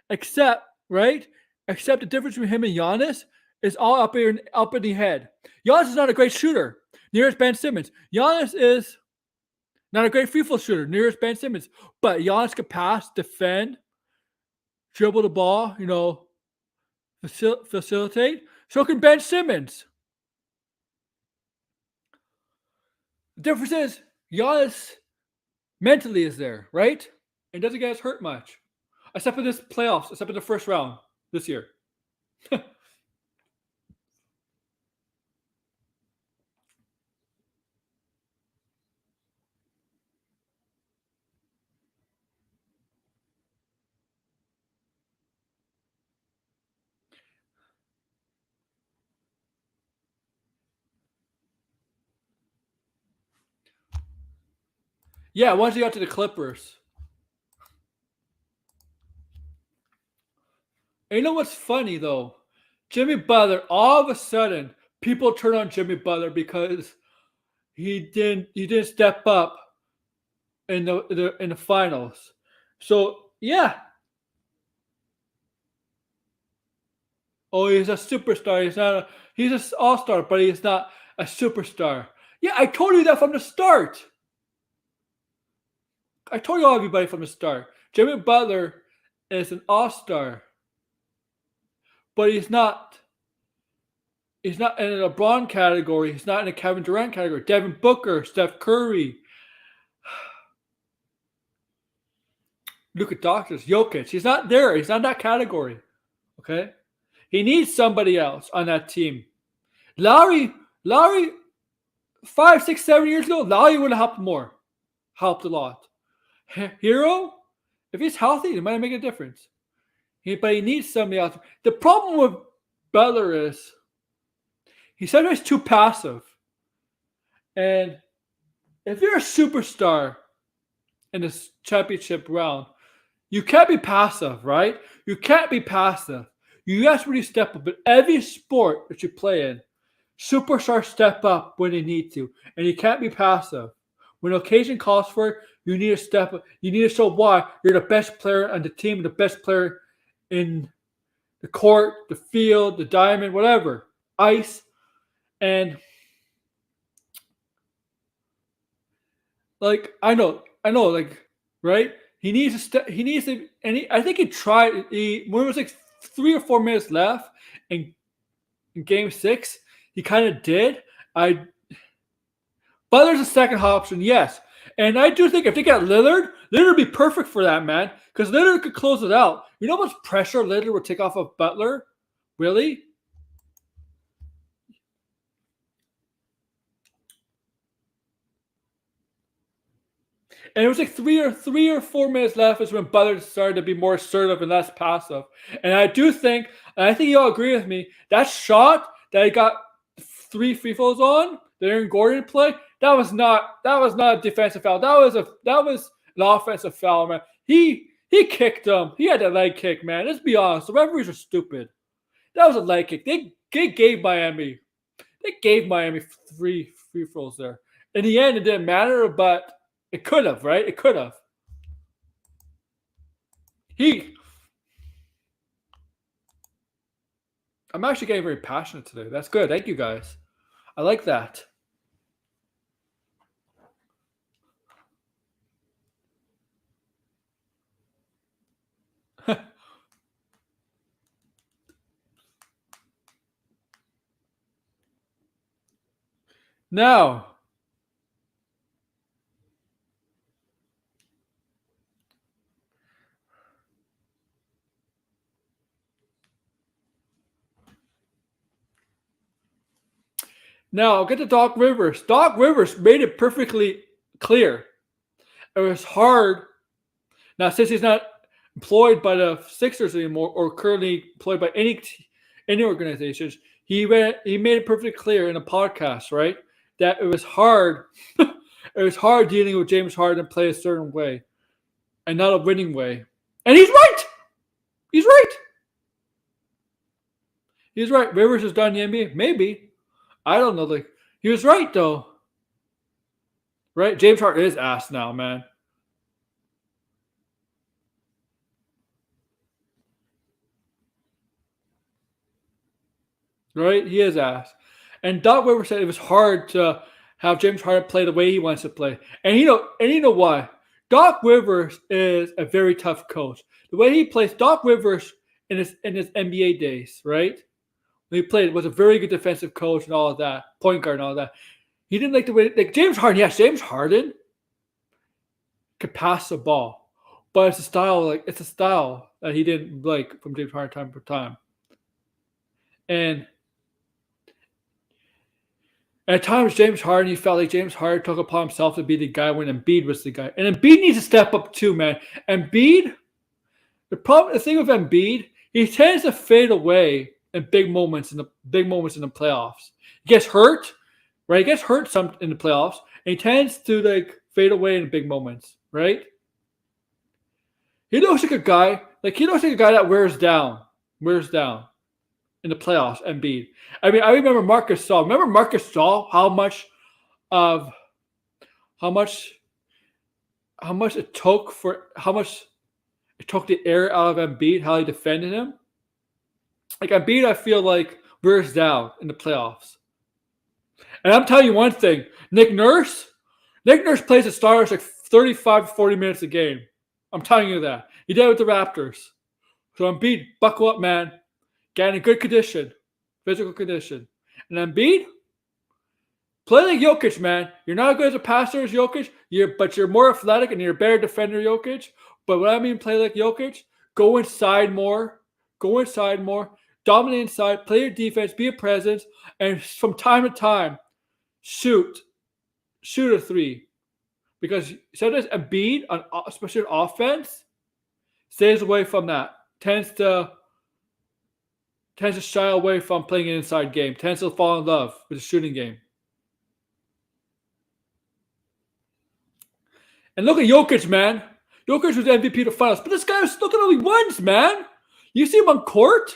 the difference between him and Giannis is all up in the head. Giannis is not a great shooter, near as Ben Simmons. Giannis is not a great free throw shooter, near as Ben Simmons. But Giannis can pass, defend, dribble the ball, facilitate. So can Ben Simmons. The difference is Giannis mentally is there, right? And doesn't get us hurt much. Except in this playoffs, except in the first round this year. Yeah, once he got to the Clippers. And you know what's funny though? Jimmy Butler, all of a sudden, people turn on Jimmy Butler because he didn't step up in the finals. So yeah. Oh, he's a superstar. He's an all-star, but he's not a superstar. Yeah, I told you that from the start. I told you all everybody from the start. Jimmy Butler is an all-star. But he's not in a LeBron category. He's not in a Kevin Durant category. Devin Booker, Steph Curry, Luka Doncic, Jokic. He's not there. He's not in that category. Okay? He needs somebody else on that team. Lowry, 5, 6, 7 years ago, Lowry would have helped more. Helped a lot. Hero, if he's healthy, it might make a difference. But he needs somebody else. The problem with Butler is he's sometimes too passive. And if you're a superstar in this championship round, you can't be passive, right? You can't be passive. You have to really step up. But every sport that you play in, superstars step up when they need to. And you can't be passive. When occasion calls for it, you need to step up. You need to show why you're the best player on the team, the best player in the court, the field, the diamond, whatever, ice. And like, I know, like, right? He needs to step. He needs to, and I think he tried. When it was like 3 or 4 minutes left in Game 6, he kind of did. Butler's a second option, yes, and I do think if they get Lillard would be perfect for that, man, because Lillard could close it out. You know how much pressure Lillard would take off of Butler, really? And it was like 3 or 4 minutes left is when Butler started to be more assertive and less passive. And I do think, and I think you all agree with me, that shot that he got 3 free throws on, the Aaron Gordon play, that was not a defensive foul. That was an offensive foul, man. He kicked him. He had that leg kick, man. Let's be honest. The referees are stupid. That was a leg kick. They gave Miami 3 free throws there. In the end, it didn't matter, but it could have, right? It could have. I'm actually getting very passionate today. That's good. Thank you, guys. I like that. Now, I'll get to Doc Rivers. Doc Rivers made it perfectly clear. It was hard. Now, since he's not employed by the Sixers anymore or currently employed by any organizations, he made it perfectly clear in a podcast, right, that it was hard. It was hard dealing with James Harden and play a certain way and not a winning way. And he's right. He's right. Rivers has done the NBA? Maybe. I don't know. Like, he was right, though. Right? James Harden is ass now, man. Right? He is ass. And Doc Rivers said it was hard to have James Harden play the way he wants to play. And you know why? Doc Rivers is a very tough coach. The way he plays, Doc Rivers in his NBA days, right? When he played, was a very good defensive coach and all of that, point guard and all of that. He didn't like the way, like James Harden. Yes, James Harden could pass the ball, but it's a style that he didn't like from James Harden time for time. And at times, James Harden, he felt like James Harden took upon himself to be the guy when Embiid was the guy. And Embiid needs to step up too, man. Embiid, the thing with Embiid, he tends to fade away in big moments in the playoffs. He gets hurt, right? He gets hurt some in the playoffs, and he tends to like fade away in big moments, right? He looks like a guy that wears down in the playoffs. Embiid. I mean, I remember Marcus Gasol. Remember Marcus Gasol? How much it took the air out of Embiid, how he defended him. Like Embiid, I feel like wears down in the playoffs. And I'm telling you one thing, Nick Nurse plays the starters like 35 to 40 minutes a game. I'm telling you that. He did it with the Raptors. So Embiid, buckle up, man. Get in good condition, physical condition. And Embiid, play like Jokic, man. You're not as good as a passer as Jokic, but you're more athletic and you're a better defender, Jokic. But what I mean play like Jokic, go inside more. dominate inside, play your defense, be a presence, and from time to time, shoot a three. Because sometimes Embiid, especially on offense, stays away from that. Tends to shy away from playing an inside game. Tends to fall in love with the shooting game. And look at Jokic, man. Jokic was MVP of the finals. But this guy was looking at how he wins, man. You see him on court?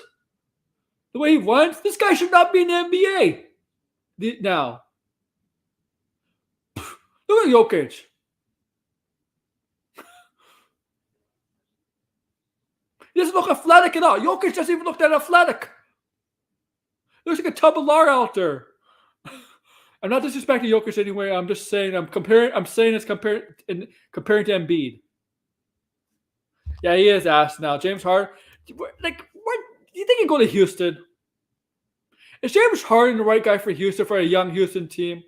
The way he wins? This guy should not be in the NBA now. Look at Jokic. He doesn't look athletic at all. Jokic doesn't even look that athletic. He looks like a tub of lard out there. I'm not disrespecting Jokic anyway. I'm just saying comparing to Embiid. Yeah, he is ass now. James Harden. Like, what do you think he'd go to Houston? Is James Harden the right guy for Houston, for a young Houston team?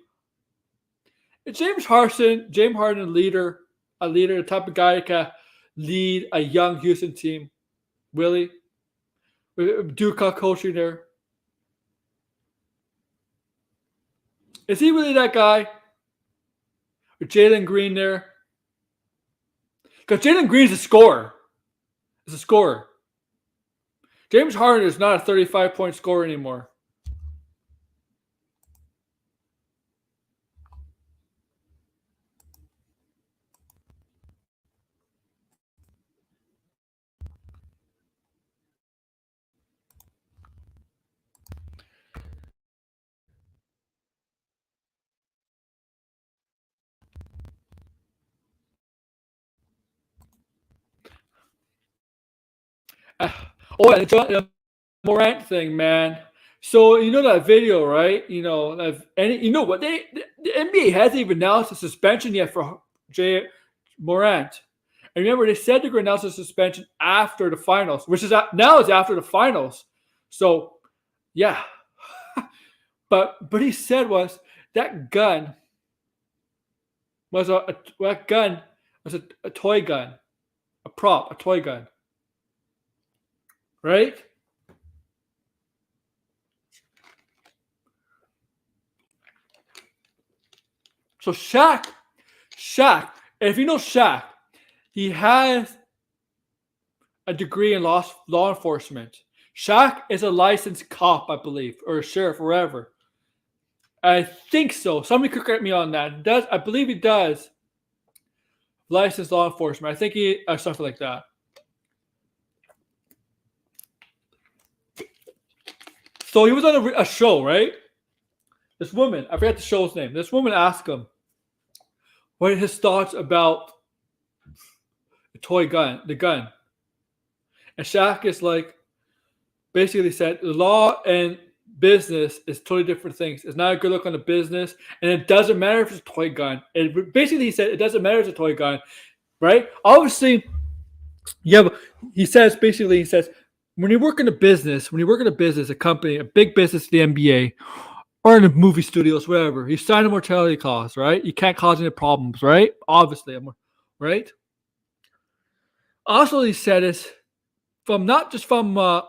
Is James Harden a leader, the type of guy that can lead a young Houston team? Really? With Duke coaching there? Is he really that guy? With Jalen Green there? Because Jalen Green's a scorer. He's a scorer. James Harden is not a 35-point scorer anymore. And the Morant thing, man. So you know that video, right? You know, and you know what? The NBA hasn't even announced a suspension yet for Morant. And remember, they said they're going to announce a suspension after the finals, which is now is after the finals. So, yeah. but he said that gun was a toy gun, a prop, a toy gun. Right? So Shaq, if you know Shaq, he has a degree in law enforcement. Shaq is a licensed cop, I believe, or a sheriff, wherever. I think so. Somebody could correct me on that. I believe he does. Licensed law enforcement. I think he something like that. So he was on a show, right? This woman, I forgot the show's name. This woman asked him what are his thoughts about the toy gun, the gun. And Shaq is like, basically said, the law and business is totally different things. It's not a good look on the business, and it doesn't matter if it's a toy gun. Basically, he said it doesn't matter if it's a toy gun, right? Obviously, yeah, but he says, when you work in a business, a company, a big business, the NBA, or in the movie studios, whatever, you sign a mortality clause, right? You can't cause any problems, right? Obviously, right? Also, he said is not just from a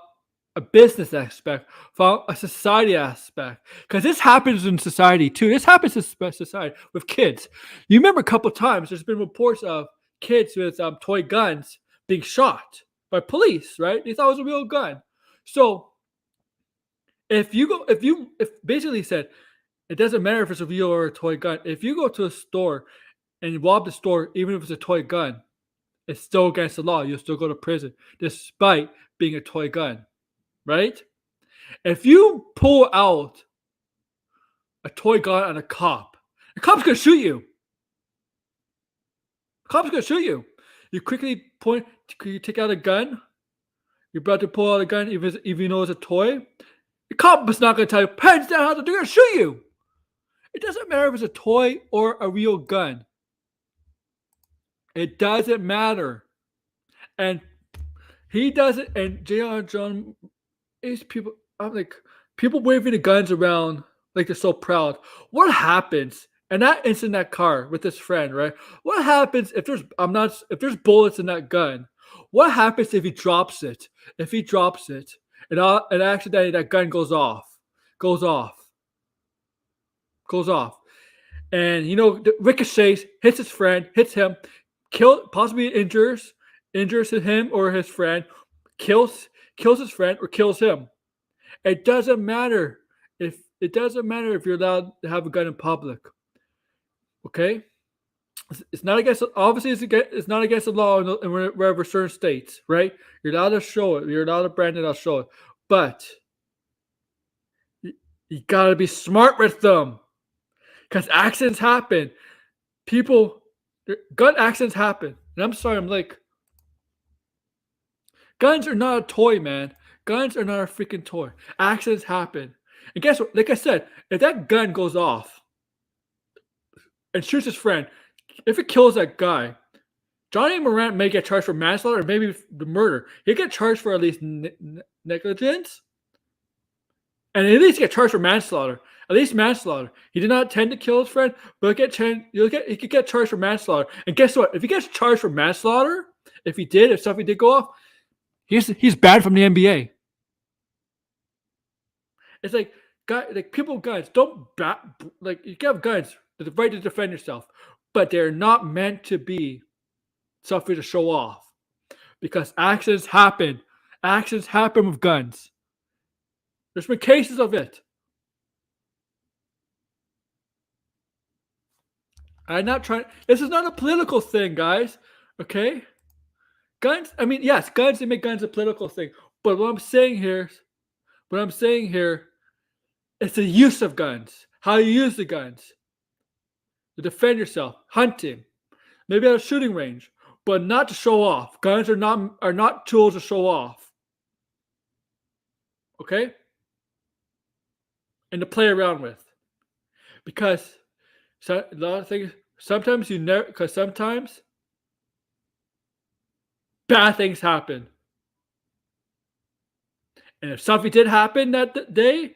business aspect, from a society aspect, because this happens in society too. This happens in society with kids. You remember a couple of times there's been reports of kids with toy guns being shot by police, right? They thought it was a real gun. So if basically said it doesn't matter if it's a real or a toy gun. If you go to a store and you rob the store, even if it's a toy gun, it's still against the law. You'll still go to prison despite being a toy gun, right? If you pull out a toy gun on a cop, the cop's going to shoot you. The cop's going to shoot you. You quickly you take out a gun. You're about to pull out a gun, even you know it's a toy. The cop is not going to tell you, pants down, they're going to shoot you. It doesn't matter if it's a toy or a real gun. It doesn't matter. And he doesn't, and J.R. John, is people, I'm like, people waving the guns around like they're so proud. What happens? And that incident in that car with his friend, right? What happens if there's bullets in that gun? What happens if he drops it? If he drops it, and accidentally that gun goes off. And ricochets, hits his friend, hits him, possibly injures him or his friend, kills his friend or kills him. It doesn't matter if you're allowed to have a gun in public. Okay, it's not against. Obviously, it's not against the law in wherever certain states, right? You're allowed to show it. You're allowed to brand it. I'll show it, but you gotta be smart with them, because accidents happen. Gun accidents happen, and I'm sorry. I'm like, guns are not a toy, man. Guns are not a freaking toy. Accidents happen, and guess what? Like I said, if that gun goes off and shoots his friend, if it kills that guy, Johnny Morant may get charged for manslaughter or maybe the murder. He'll get charged for at least negligence, and at least get charged for manslaughter. At least manslaughter. He did not intend to kill his friend, but he could get charged for manslaughter. And guess what? If he gets charged for manslaughter, if something did go off, he's banned from the NBA. It's like people with guns don't you can have guns, the right to defend yourself, but they're not meant to be something to show off, because accidents happen. Accidents happen with guns. There's been cases of it. I'm not trying. This is not a political thing, guys. Okay, guns. I mean, yes, guns. They make guns a political thing, but what I'm saying here, it's the use of guns. How you use the guns to defend yourself, hunting, maybe at a shooting range, but not to show off. Guns are not tools to show off. Okay, and to play around with, because a lot of things. Sometimes sometimes bad things happen, and if something did happen that day,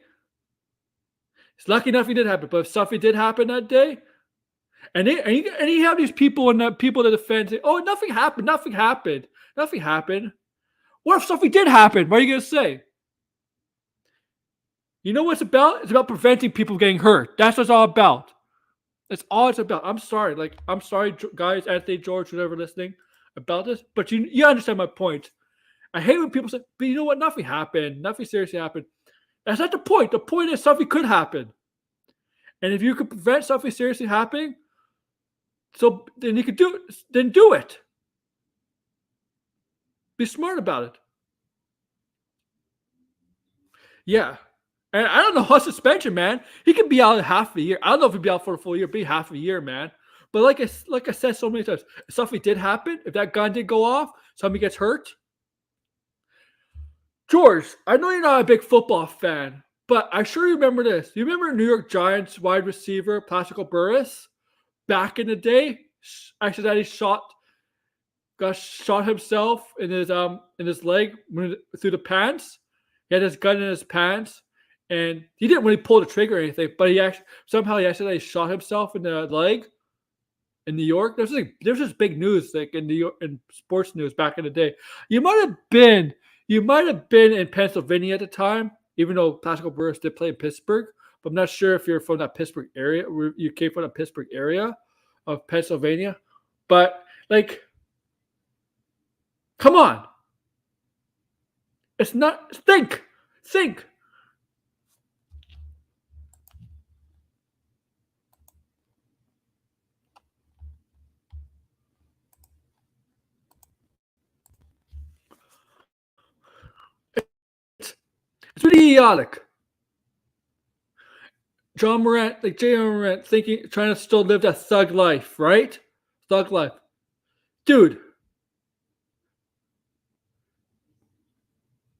it's lucky enough it did happen. But if something did happen that day, and you have these people that defend say, "Oh, nothing happened. What if something did happen? What are you gonna say? You know what it's about? It's about preventing people getting hurt. That's what it's all about. That's all it's about. I'm sorry, guys, Anthony, George, whoever listening about this, but you understand my point. I hate when people say, "But you know what? Nothing happened. Nothing seriously happened." That's not the point. The point is something could happen, and if you could prevent something seriously happening, so then you could do it. Then do it. Be smart about it. Yeah. And I don't know what suspension, man. He could be out half a year. I don't know if he'd be out for a full year, be half a year, man. But like I said so many times, if something did happen, if that gun did go off, somebody gets hurt. George, I know you're not a big football fan, but I sure remember this. You remember New York Giants wide receiver Plaxico Burress back in the day? Accidentally shot himself in his leg through the pants. He had his gun in his pants. And he didn't really pull the trigger or anything, but he accidentally shot himself in the leg in New York. There's this big news like in New York in sports news back in the day. You might have been in Pennsylvania at the time, even though Plaxico Burress did play in Pittsburgh. But I'm not sure if you're from that Pittsburgh area. You came from the Pittsburgh area of Pennsylvania. But come on, it's not. Think. It's really idiotic. John Morant, trying to still live that thug life, right? Thug life. Dude.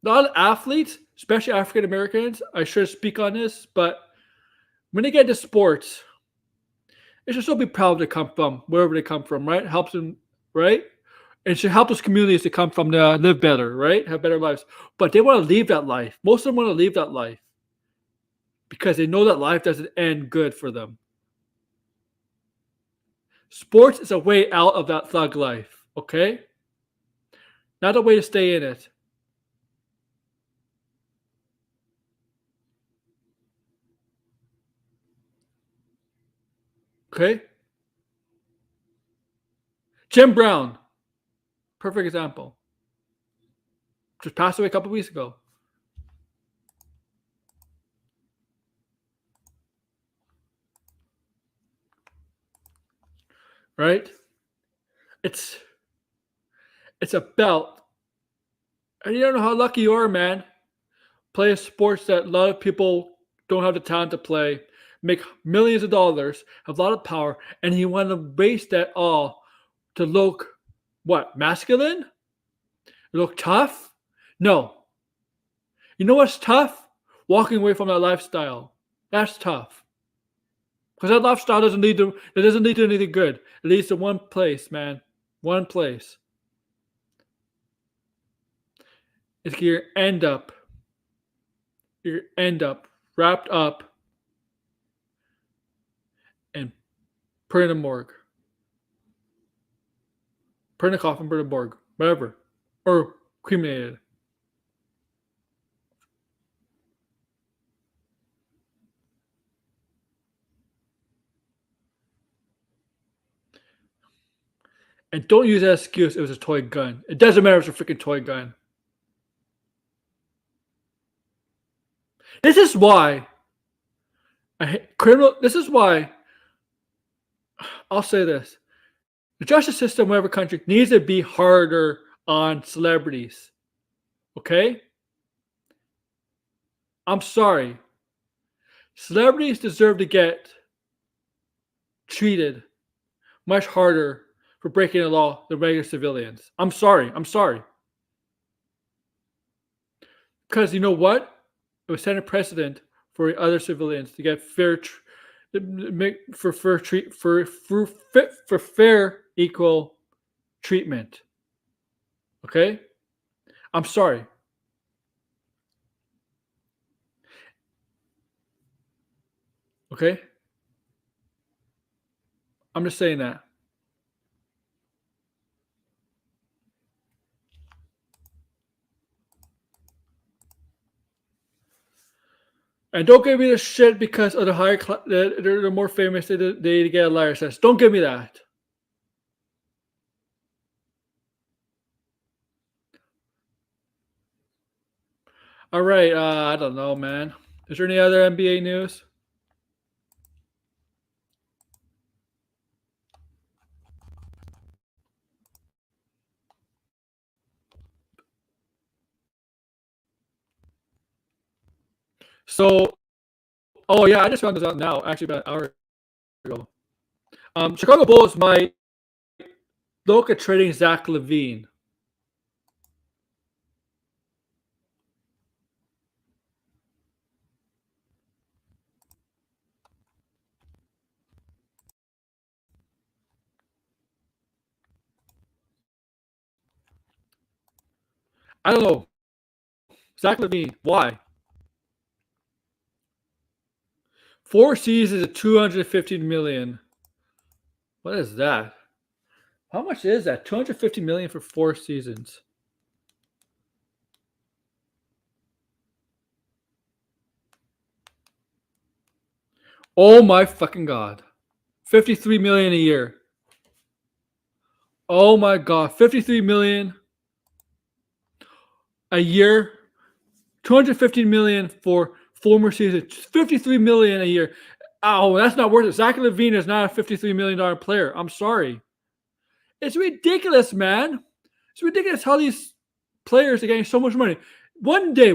A lot of athletes, especially African Americans, I should speak on this, but when they get into sports, they should still be proud to come from wherever they come from, right? Helps them, right? And should help those communities to come from to live better, right? Have better lives. But they want to leave that life. Most of them want to leave that life because they know that life doesn't end good for them. Sports is a way out of that thug life, okay? Not a way to stay in it. Okay? Jim Brown, perfect example. Just passed away a couple weeks ago. Right? It's a belt. And you don't know how lucky you are, man. Play sports that a lot of people don't have the talent to play, make millions of dollars, have a lot of power, and you want to waste that all to look what? Masculine? Look tough? No. You know what's tough? Walking away from that lifestyle. That's tough. Because that lifestyle doesn't lead to anything good. It leads to one place, man. One place. It's your end up wrapped up and put in a morgue. Put in a coffin, put in a morgue. Whatever. Or cremated. And don't use that excuse it was a toy gun. It doesn't matter if it's a freaking toy gun. This is why this is why I'll say this. The justice system in whatever country needs to be harder on celebrities. Okay? I'm sorry. Celebrities deserve to get treated much harder for breaking the law than regular civilians. I'm sorry. Because you know what? It was set a precedent for other civilians to get fair equal treatment. Okay? I'm sorry. Okay? I'm just saying that. And don't give me the shit because of the higher class, they're more famous, they get a liar test. Don't give me that. All right, I don't know, man. Is there any other NBA news? So, oh yeah, I just found this out now, actually about an hour ago. Chicago Bulls might look at trading Zach LaVine. I don't know. Zach LaVine, why? 4 seasons at $250 million. What is that? How much is that? $250 million for 4 seasons. Oh my fucking god. $53 million a year. Oh my god. $53 million a year. $250 million for 4 more seasons. $53 million a year. Oh, that's not worth it. Zach LaVine is not a $53 million player. I'm sorry. It's ridiculous, man. It's ridiculous how these players are getting so much money. One day,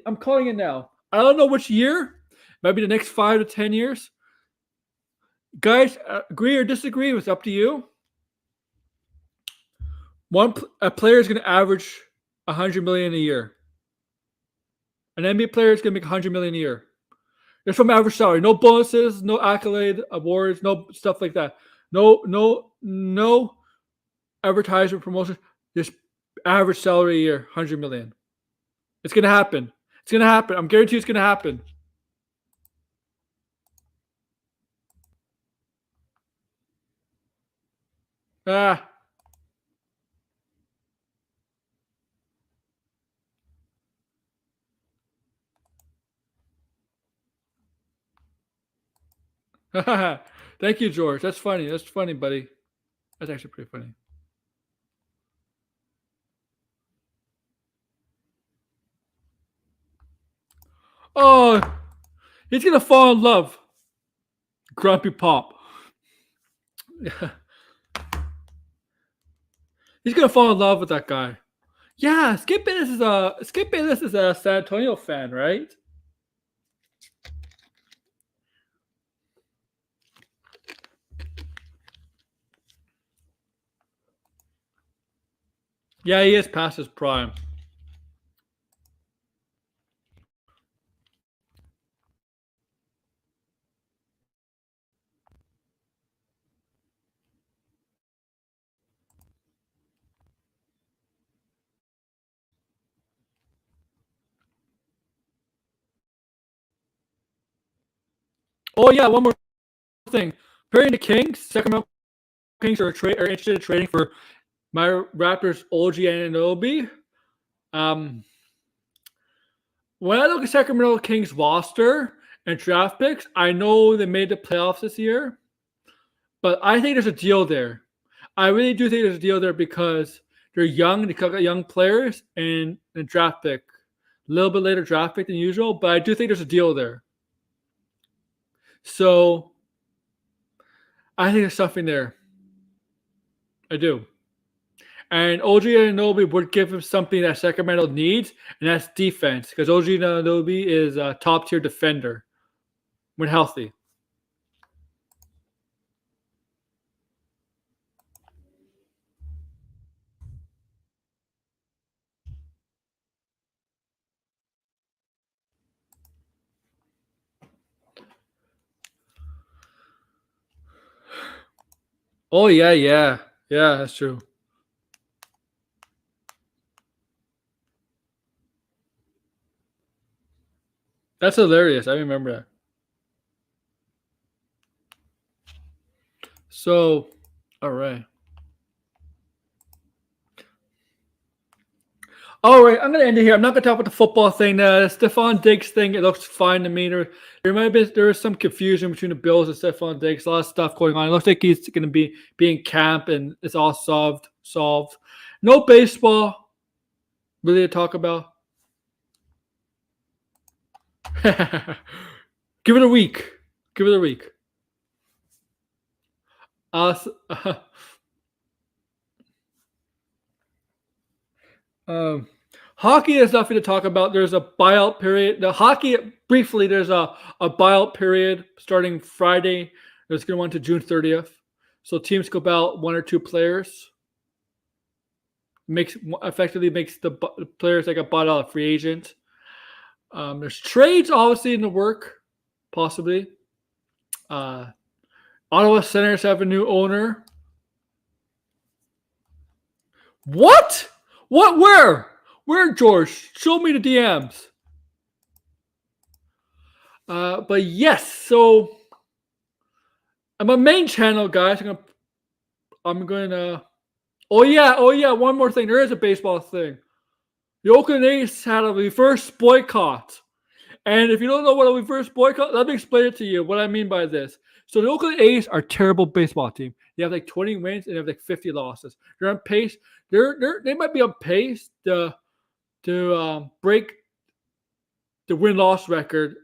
I'm calling it now. I don't know which year. Maybe the next 5 to 10 years. Guys, agree or disagree? It's up to you. A player is going to average $100 million a year. An NBA player is going to make $100 million a year. It's from average salary. No bonuses, no accolade awards, no stuff like that. No advertisement promotion. Just average salary a year, $100 million. It's going to happen. I'm guaranteed it's going to happen. Thank you, George. That's funny. That's funny, buddy. That's actually pretty funny. Oh, he's gonna fall in love. Grumpy Pop. He's gonna fall in love with that guy. Yeah, Skip Bayless is a San Antonio fan, right? Yeah, he is past his prime. Oh yeah, one more thing. Apparently the Kings, Sacramento Kings are interested in trading for my Raptors OG Anunoby. When I look at Sacramento Kings roster and draft picks, I know they made the playoffs this year, but I think there's a deal there. I really do think there's a deal there because they're young, they got young players, and a draft pick. A little bit later draft pick than usual, but I do think there's a deal there. So I think there's something there. I do. And OG Anunoby would give him something that Sacramento needs, and that's defense. Because OG Anunoby is a top-tier defender when healthy. Oh, yeah. Yeah, that's true. That's hilarious. I remember that. So, all right. All right, I'm going to end it here. I'm not going to talk about the football thing. The Stephon Diggs thing, it looks fine to me. There is some confusion between the Bills and Stephon Diggs. A lot of stuff going on. It looks like he's going to be in camp and it's all solved. No baseball really to talk about. Give it a week. Hockey has nothing to talk about. There's a buyout period. The hockey, briefly, there's a buyout period starting Friday. It's going to run to June 30th. So teams go out one or two players. Effectively makes the players that got bought out a free agent. There's trades obviously in the work, possibly. Ottawa Senators have a new owner. What? Where, George? Show me the DMs. But yes, so on my main channel, guys, I'm gonna. Oh yeah. One more thing. There is a baseball thing. The Oakland A's had a reverse boycott. And if you don't know what a reverse boycott, let me explain it to you. What I mean by this. So the Oakland A's are a terrible baseball team. They have like 20 wins and they have like 50 losses. They're on pace. They might be on pace to break the win-loss record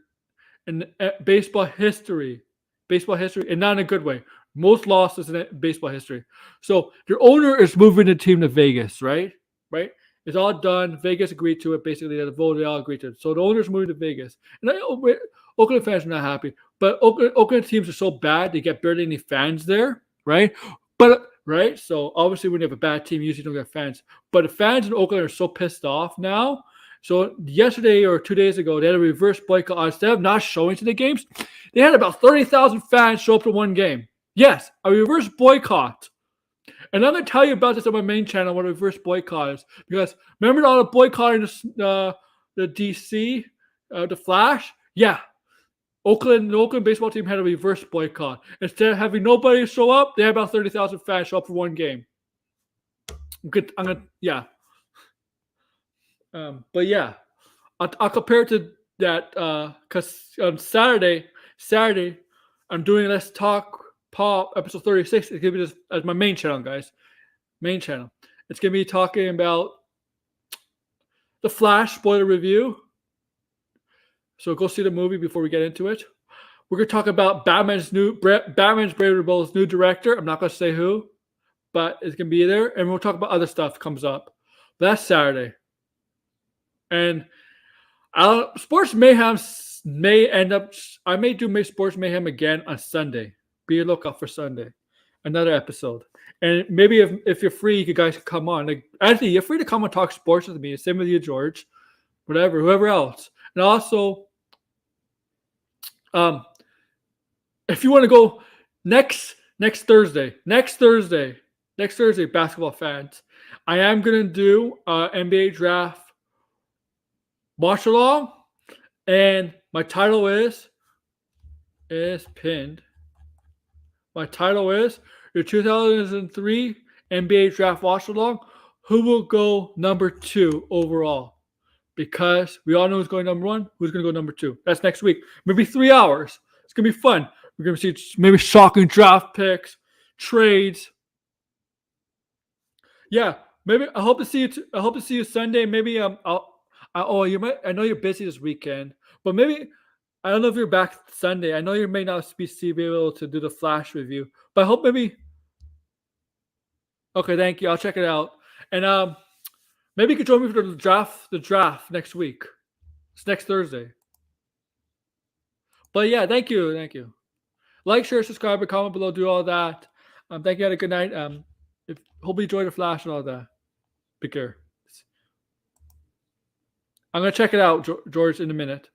in baseball history, and not in a good way. Most losses in baseball history. So their owner is moving the team to Vegas, right? It's all done. Vegas agreed to it. Basically, they voted. They all agreed to it. So the owner's moving to Vegas. And Oakland fans are not happy. But Oakland teams are so bad, they get barely any fans there, right? So obviously when you have a bad team, you usually don't get fans. But the fans in Oakland are so pissed off now. So yesterday or 2 days ago, they had a reverse boycott. Instead of not showing to the games, they had about 30,000 fans show up to one game. Yes, a reverse boycott. And I'm going to tell you about this on my main channel, what a reverse boycott is. Because remember all the boycotting the DC, the Flash? Yeah. The Oakland baseball team had a reverse boycott. Instead of having nobody show up, they had about 30,000 fans show up for one game. Yeah. But yeah, I'll compare it to that because on Saturday, I'm doing Let's Talk Pop episode 36. It's gonna be this as my main channel, guys. Main channel. It's gonna be talking about the Flash spoiler review. So go see the movie before we get into it. We're gonna talk about Batman's Brave Rebol's new director. I'm not gonna say who, but it's gonna be there, and we'll talk about other stuff that comes up. But that's Saturday, and Sports Mayhem may end up. I may do Sports Mayhem again on Sunday. Be a lookout for Sunday, another episode. And maybe if you're free, you guys can come on. Like Anthony, you're free to come and talk sports with me. Same with you, George. Whatever, whoever else. And also, if you want to go next Thursday, basketball fans, I am gonna do NBA draft watch along, and my title is pinned. My title is your 2003 NBA draft watch along. Who will go number 2 overall? Because we all know who's going number 1, who's going to go number 2. That's next week. Maybe 3 hours. It's going to be fun. We're going to see maybe shocking draft picks, trades. Yeah, maybe I hope to see you. I hope to see you Sunday. Maybe I know you're busy this weekend, but maybe I don't know if you're back Sunday. I know you may not be able to do the Flash review, but I hope maybe. Okay, thank you. I'll check it out, and maybe you could join me for the draft next week. It's next Thursday. But yeah, thank you. Like, share, subscribe, comment below, do all that. Thank you. Had a good night. Hope you enjoyed the Flash and all that. Be care. I'm gonna check it out, George, in a minute.